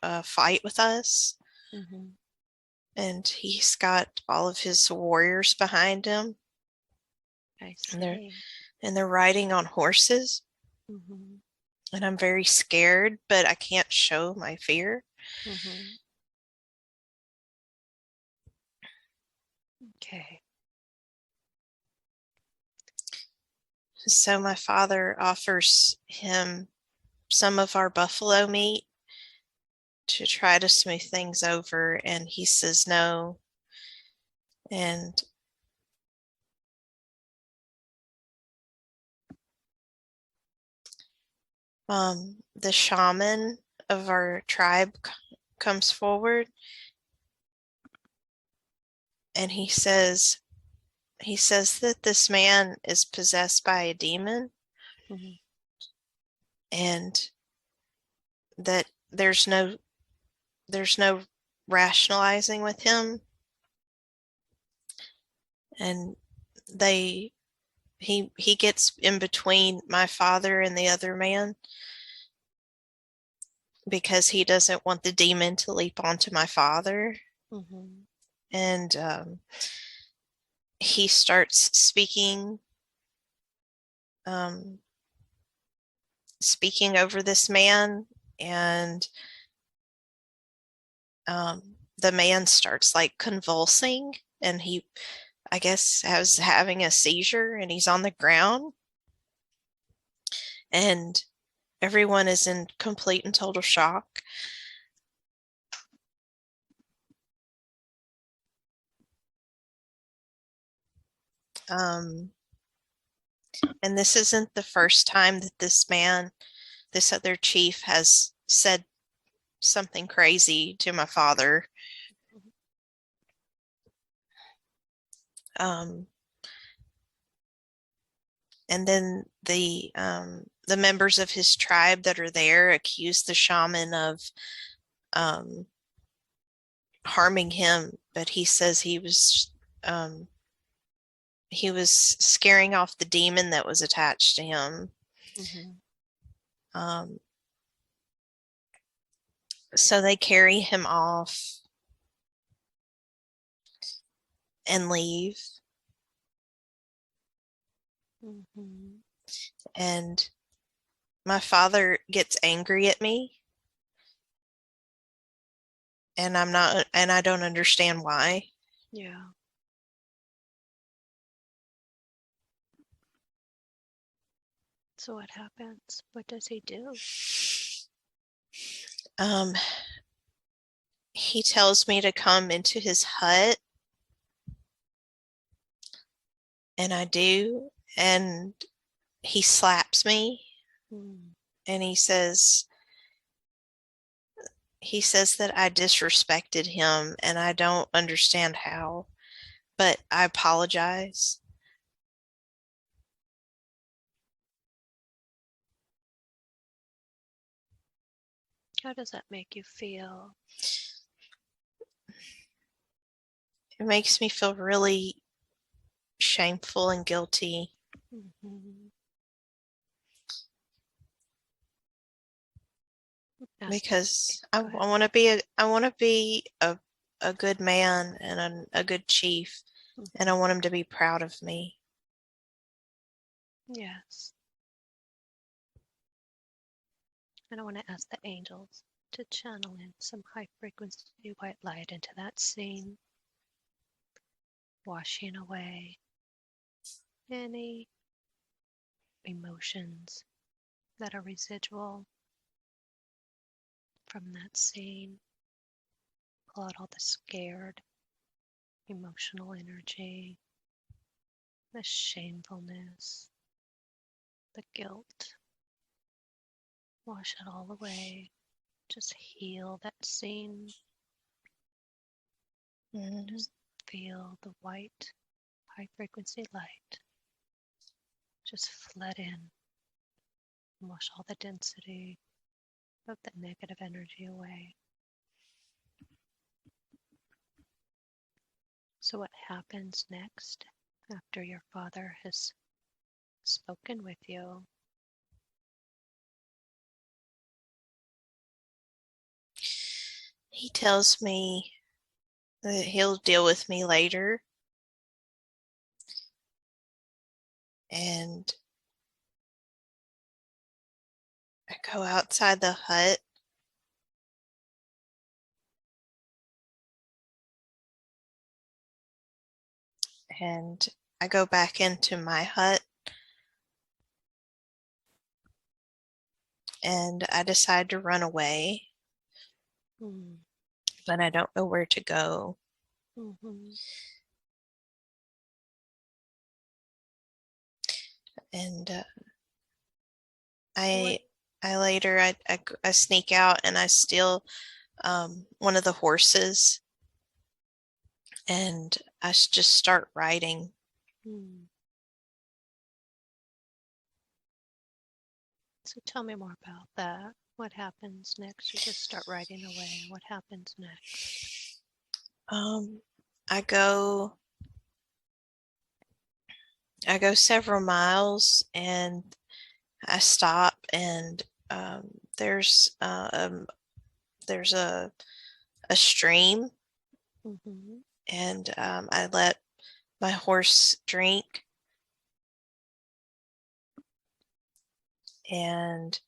a fight with us. Mm-hmm. And he's got all of his warriors behind him, I and they're see. riding on horses. Mm-hmm. And I'm very scared, but I can't show my fear. Mm-hmm. Okay. So my father offers him some of our buffalo meat to try to smooth things over, and he says no. And the shaman of our tribe comes forward, and he says that this man is possessed by a demon, Mhm. and that there's no rationalizing with him, and he gets in between my father and the other man because he doesn't want the demon to leap onto my father. Mhm. And he starts um, speaking over this man, and the man starts like convulsing, and he, I guess, has having a seizure, and he's on the ground, and everyone is in complete and total shock. Um, and this isn't the first time that this other chief, has said something crazy to my father. Um, and then the members of his tribe that are there accuse the shaman of um, harming him, but he says he was scaring off the demon that was attached to him. Mhm. Um, so they carry him off and leave. Mhm. And my father gets angry at me, and I don't understand why. Yeah. So what happens? What does he do? Um, he tells me to come into his hut, and I do, and he slaps me, Mm. and he says that I disrespected him, and I don't understand how, but I apologize. How does that make you feel? It makes me feel really shameful and guilty Mhm. because I Go ahead. want to be a good man and a good chief, and I Mhm. want him to be proud of me. Yes. And I want to ask the angels to channel in some high frequency white light into that scene, washing away any emotions that are residual from that scene. Pull out all the scared, emotional energy, the shamefulness, the guilt. Wash it all away. Just heal that scene. Mhm. Just feel the white, high frequency light just flood in and wash all the density of the negative energy away. So, what happens next after your father has spoken with you? He tells me that he'll deal with me later, and I go outside the hut, and I go back into my hut, and I decide to run away, Mm. but I don't know where to go. Mm-hmm. And What? I I later I sneak out and I steal one of the horses, and just start writing. Hmm. So tell me more about that. What happens next? You just start writing away. What happens next? I go several miles and I stop and there's a stream Mm-hmm. and I let my horse drink and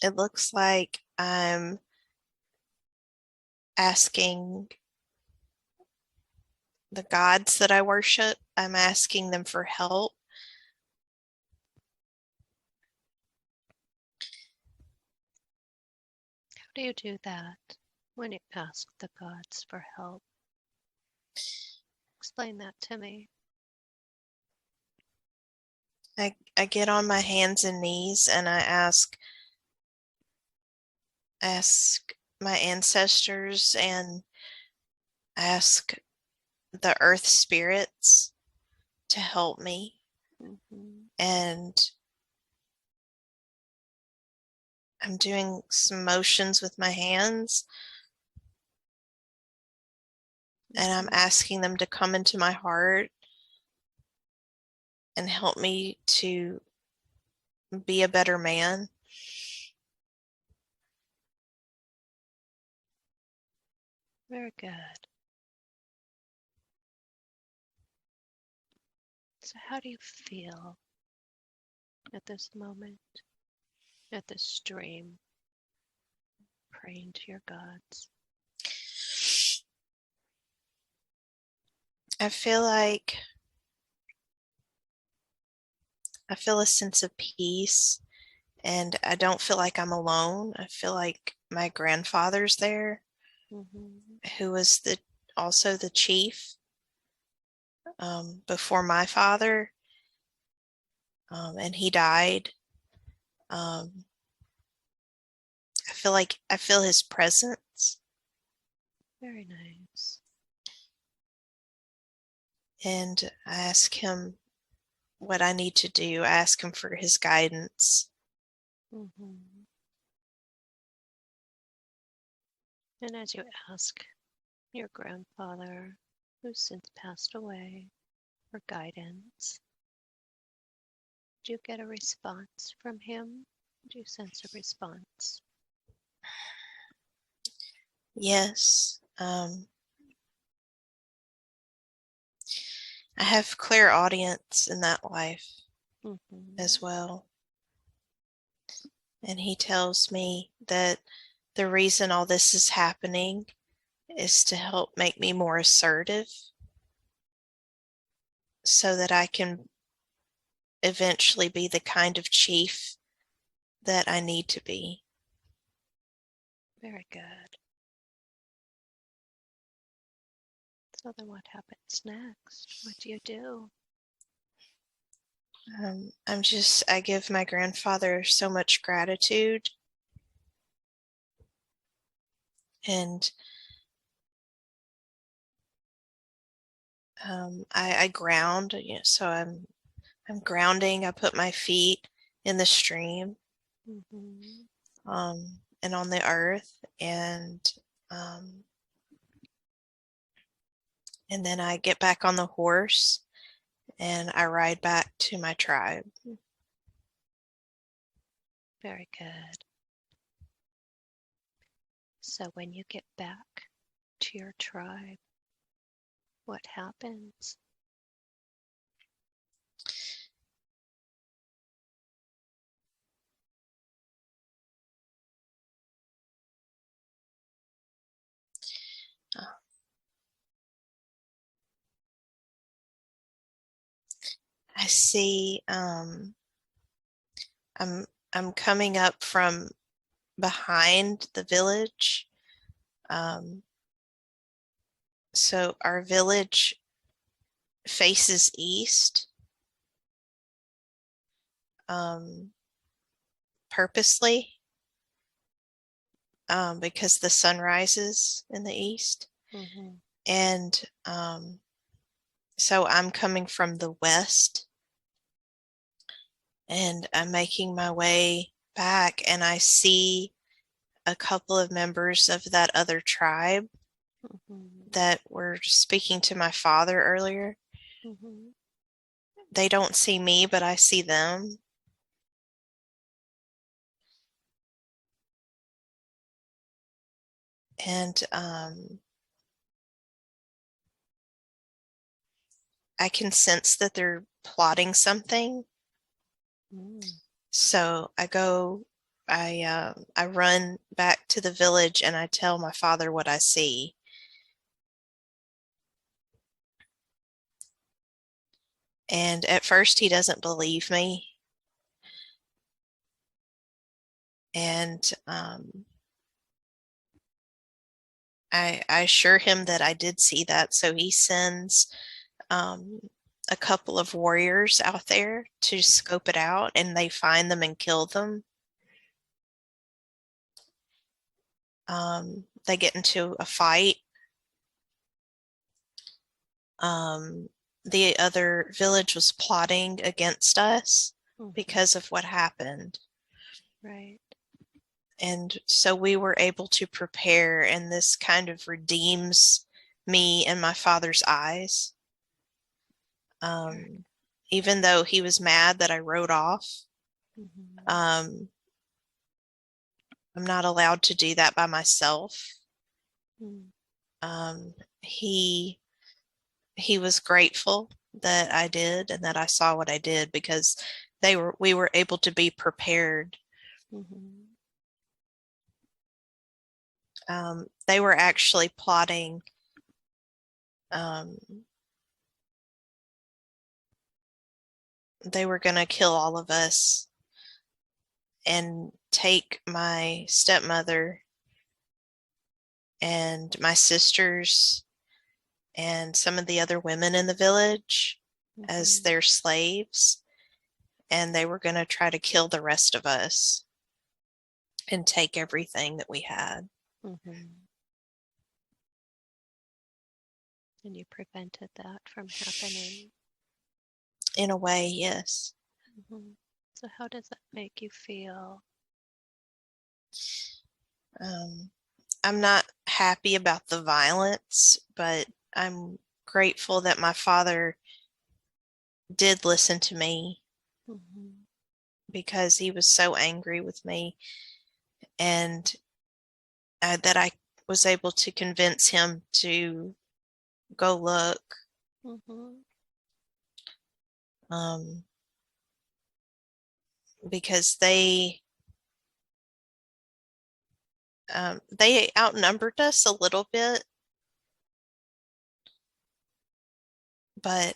it looks like I'm asking the gods that I worship, I'm asking them for help. How do you do that when you ask the gods for help? Explain that to me. I get on my hands and knees and I ask my ancestors and ask the earth spirits to help me. Mm-hmm. And I'm doing some motions with my hands and I'm Mm-hmm. asking them to come into my heart and help me to be a better man. Very good. So how do you feel at this moment, at this stream, praying to your gods? I feel like I feel a sense of peace and I don't feel like I'm alone. I feel like my grandfather's there, Mm-hmm. who was also the chief before my father, and he died. Um, I feel his presence, Very nice. and I ask him what I need to do. I ask him for his guidance. Mm-hmm. And as you ask your grandfather, who's since passed away, for guidance, do you get a response from him? Do you sense a response? Yes, I have clear audience in that life Mm-hmm. as well. And he tells me that the reason all this is happening is to help make me more assertive so that I can eventually be the kind of chief that I need to be. Very good. So then what happens next? What do you do? I give my grandfather so much gratitude and I ground, so I'm grounding. I put my feet in the stream Mm-hmm. and on the earth, um, and then I get back on the horse and I ride back to my tribe. Very good. So when you get back to your tribe, what happens? I see. I'm I'm coming up from behind the village. Um, so our village faces east, purposely, because the sun rises in the east. Mm-hmm. And so I'm coming from the west, and I'm making my way back, and I see a couple of members of that other tribe Mm-hmm. that were speaking to my father earlier. Mm-hmm. They don't see me, but I see them. And I can sense that they're plotting something. Mm. So I run back to the village and I tell my father what I see. And at first he doesn't believe me. And I assure him that I did see that. So he sends a couple of warriors out there to scope it out, and they find them and kill them. They get into a fight. The other village was plotting against us Mm-hmm. because of what happened. Right. And so we were able to prepare, and this kind of redeems me in my father's eyes. Even though he was mad that I rode off, Mm-hmm. I'm not allowed to do that by myself. Mm. He was grateful that I did and that I saw what I did, because we were able to be prepared. Mm-hmm. They were actually plotting they were going to kill all of us and take my stepmother and my sisters and some of the other women in the village as Mm-hmm. their slaves. And they were going to try to kill the rest of us and take everything that we had. Mm-hmm. And you prevented that from happening. In a way, yes. Mm-hmm. So how does that make you feel? I'm not happy about the violence, but I'm grateful that my father did listen to me, Mm-hmm. because he was so angry with me, and that I was able to convince him to go look. Mm-hmm. Because they outnumbered us a little bit, but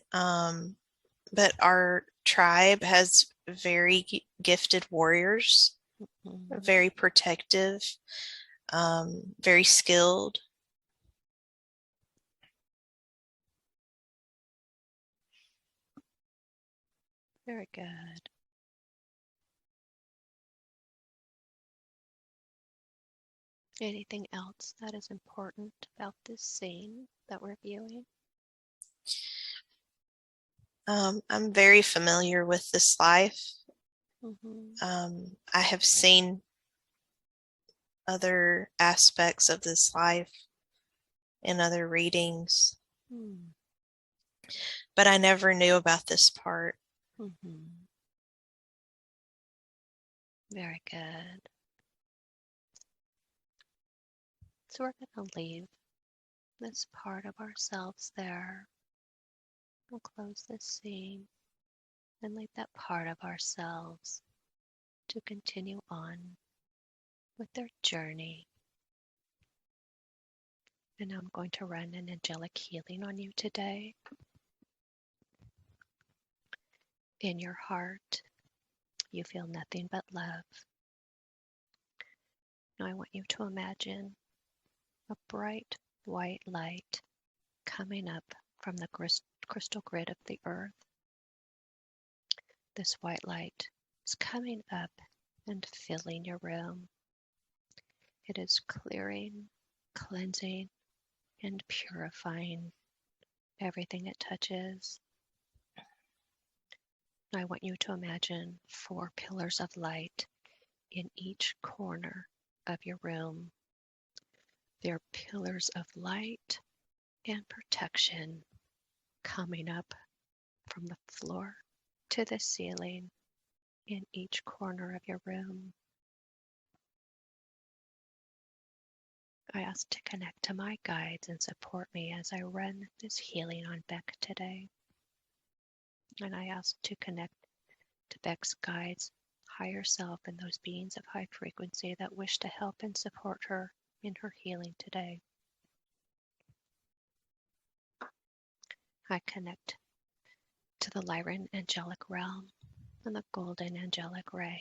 our tribe has very gifted warriors, Mm-hmm. very protective, very skilled. Very good. Anything else that is important about this scene that we're viewing? I'm very familiar with this life. Mm-hmm. I have seen other aspects of this life in other readings, Mm. but I never knew about this part. Mm-hmm. Very good. So we're going to leave this part of ourselves there. We'll close this scene and leave that part of ourselves to continue on with their journey. And I'm going to run an angelic healing on you today. In your heart, you feel nothing but love. Now I want you to imagine a bright white light coming up from the crystal grid of the earth. This white light is coming up and filling your room. It is clearing, cleansing, and purifying everything it touches. I want you to imagine 4 pillars of light in each corner of your room. They're pillars of light and protection coming up from the floor to the ceiling in each corner of your room. I ask to connect to my guides and support me as I run this healing on Beck today. And I ask to connect to Beck's guides, higher self, and those beings of high frequency that wish to help and support her in her healing today. I connect to the Lyran angelic realm and the golden angelic ray.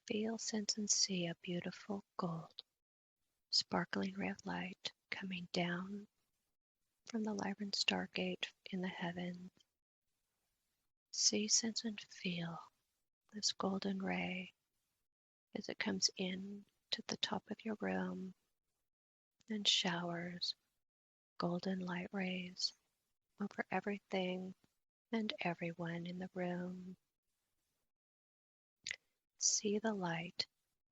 Feel, sense, and see a beautiful gold, sparkling ray of light coming down from the Lyran stargate in the heavens. See, sense, and feel this golden ray as it comes in to the top of your room and showers golden light rays over everything and everyone in the room. See the light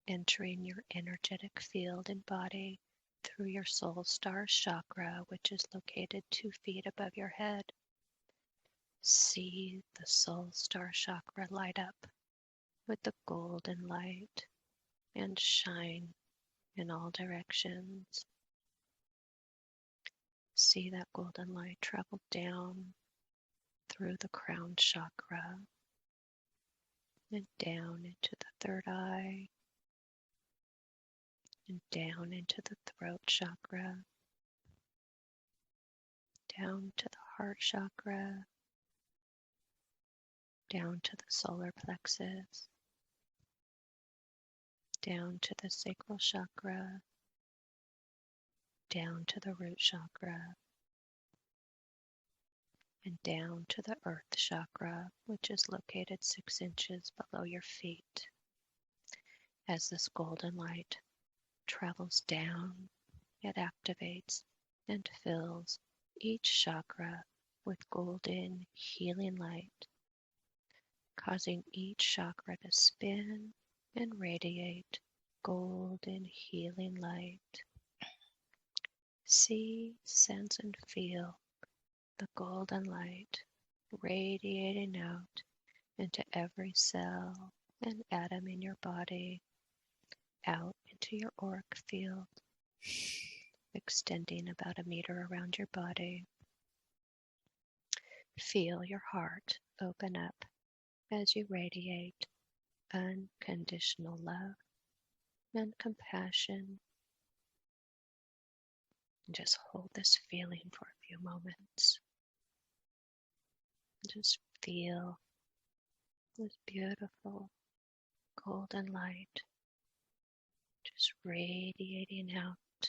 entering your energetic field and body through your soul star chakra, which is located 2 feet above your head. See the soul star chakra light up with the golden light and shine in all directions. See that golden light travel down through the crown chakra and down into the 3rd eye and down into the throat chakra, down to the heart chakra, down to the solar plexus, down to the sacral chakra, down to the root chakra, and down to the earth chakra, which is located 6 inches below your feet. As this golden light travels down, it activates and fills each chakra with golden healing light, causing each chakra to spin and radiate golden healing light. See, sense, and feel the golden light radiating out into every cell and atom in your body, out into your auric field, extending about 1 meter around your body. Feel your heart open up as you radiate unconditional love and compassion. And just hold this feeling for a few moments. Just feel this beautiful golden light just radiating out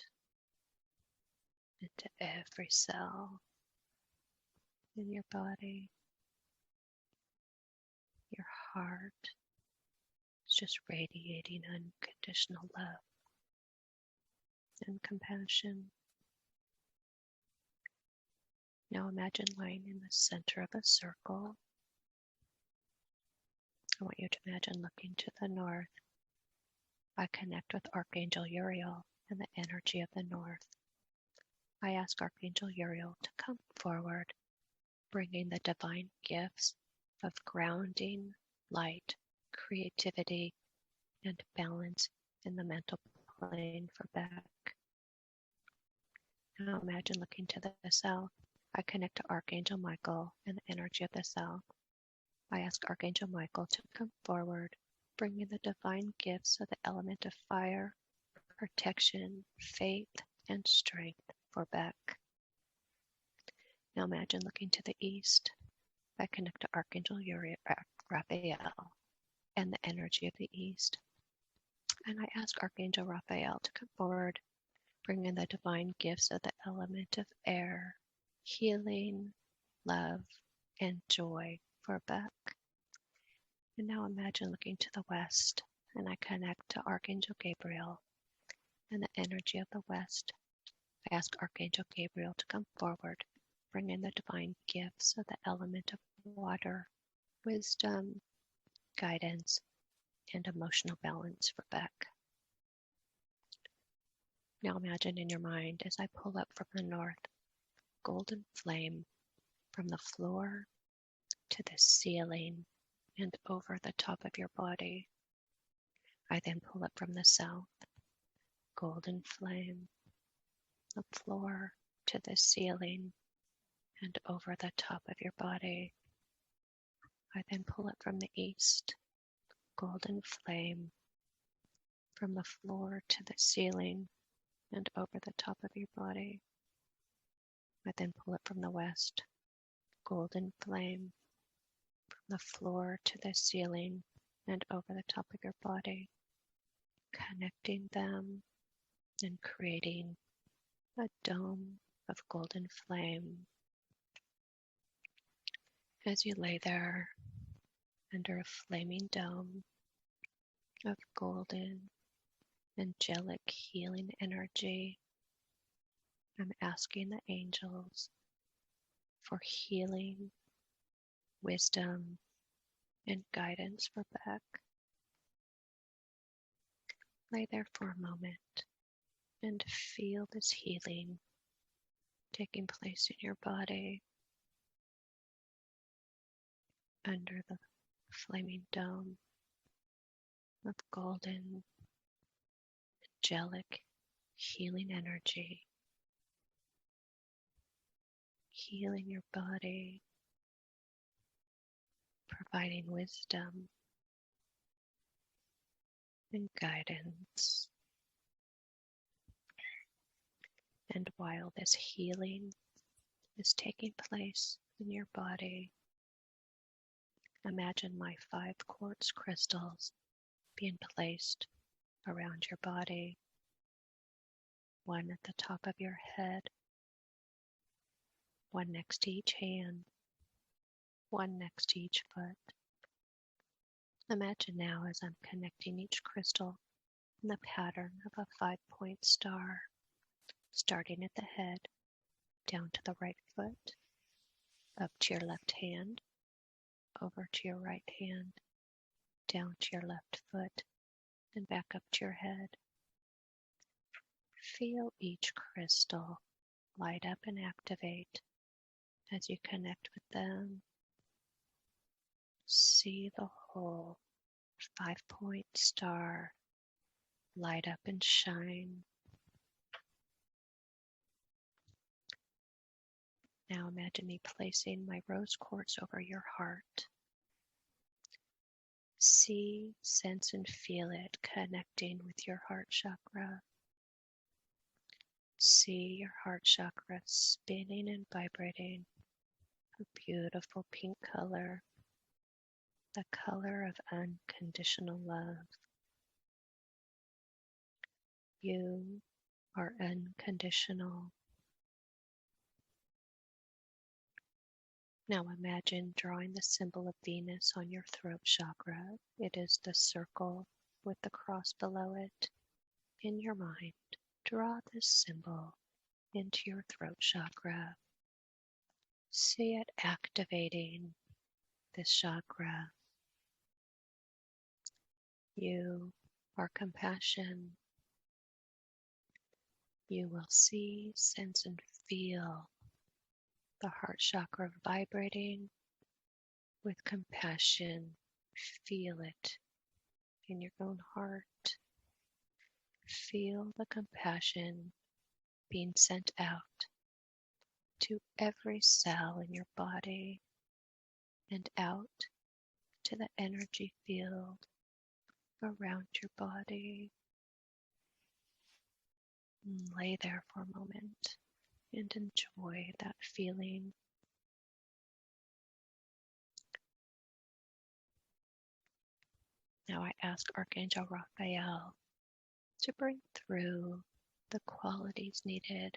into every cell in your body. Your heart is just radiating unconditional love and compassion. Now imagine lying in the center of a circle. I want you to imagine looking to the north. I connect with Archangel Uriel and the energy of the north. I ask Archangel Uriel to come forward, bringing the divine gifts of grounding, light, creativity, and balance in the mental plane for Beck. Now imagine looking to the south. I connect to Archangel Michael and the energy of the south. I ask Archangel Michael to come forward, bringing the divine gifts of the element of fire, protection, faith, and strength for Beck. Now imagine looking to the east. I connect to Archangel Raphael and the energy of the east. And I ask Archangel Raphael to come forward, bringing the divine gifts of the element of air, healing, love, and joy for Beck. And now imagine looking to the west, and I connect to Archangel Gabriel and the energy of the west. I ask Archangel Gabriel to come forward, bring in the divine gifts of the element of water, wisdom, guidance, and emotional balance for Beck. Now imagine in your mind as I pull up from the north, golden flame from the floor to the ceiling and over the top of your body. I then pull up from the south, golden flame, the floor to the ceiling and over the top of your body. I then pull up from the east, golden flame from the floor to the ceiling and over the top of your body. I then pull up from the west, golden flame from the floor to the ceiling and over the top of your body, connecting them and creating a dome of golden flame. As you lay there under a flaming dome of golden, angelic healing energy, I'm asking the angels for healing, wisdom, and guidance for Beck. Lay there for a moment and feel this healing taking place in your body under the flaming dome of golden, angelic healing energy, healing your body, providing wisdom and guidance. And while this healing is taking place in your body, imagine my 5 quartz crystals being placed around your body, one at the top of your head, one next to each hand, one next to each foot. Imagine now as I'm connecting each crystal in the pattern of a 5-point star, starting at the head, down to the right foot, up to your left hand, over to your right hand, down to your left foot, and back up to your head. Feel each crystal light up and activate as you connect with them. See the whole 5-point star light up and shine. Now imagine me placing my rose quartz over your heart. See, sense, and feel it connecting with your heart chakra. See your heart chakra spinning and vibrating a beautiful pink color, the color of unconditional love. You are unconditional. Now imagine drawing the symbol of Venus on your throat chakra. It is the circle with the cross below it. In your mind, draw this symbol into your throat chakra. See it activating this chakra. You are compassion. You will see, sense, and feel the heart chakra vibrating with compassion. Feel it in your own heart. Feel the compassion being sent out to every cell in your body and out to the energy field around your body. And lay there for a moment and enjoy that feeling. Now I ask Archangel Raphael to bring through the qualities needed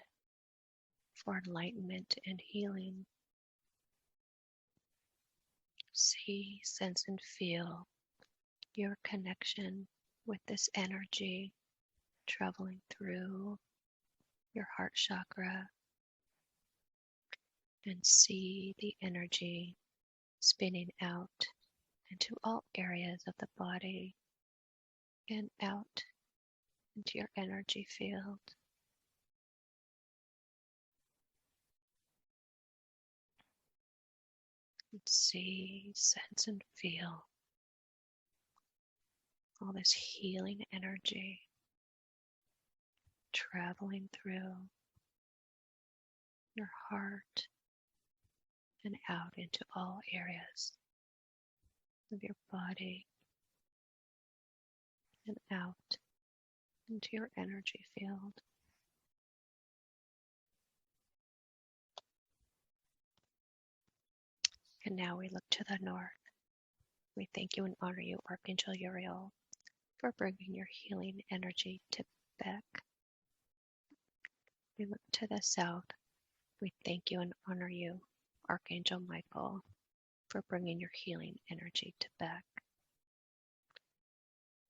for enlightenment and healing. See, sense, and feel your connection with this energy traveling through your heart chakra, and see the energy spinning out into all areas of the body and out into your energy field. And see, sense, and feel all this healing energy traveling through your heart and out into all areas of your body and out into your energy field. And now we look to the north. We thank you and honor you, Archangel Uriel, for bringing your healing energy to Beck. We look to the south. We thank you and honor you, Archangel Michael, for bringing your healing energy to Beck.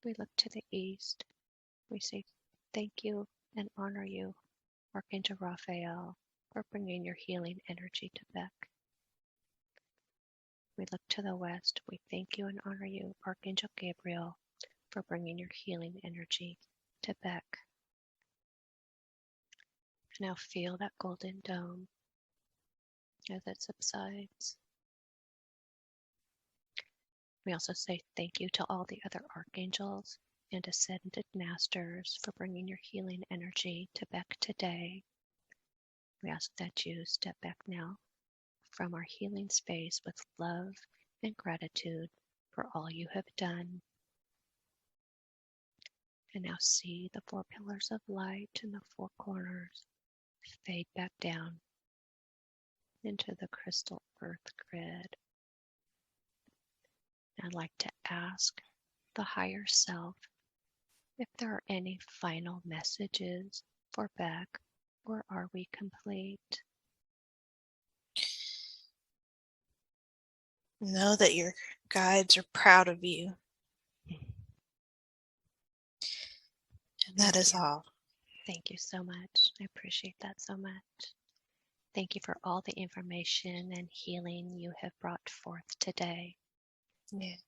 We look to the east. We say thank you and honor you, Archangel Raphael, for bringing your healing energy to Beck. We look to the west. We thank you and honor you, Archangel Gabriel, for bringing your healing energy to Beck. Now feel that golden dome as it subsides. We also say thank you to all the other archangels and ascended masters for bringing your healing energy to Beck today. We ask that you step back now from our healing space with love and gratitude for all you have done. And now see the 4 pillars of light in the 4 corners fade back down into the crystal earth grid. I'd like to ask the higher self if there are any final messages for Beck, or are we complete? Know that your guides are proud of you. And that is all. Thank you so much. I appreciate that so much. Thank you for all the information and healing you have brought forth today. Yes.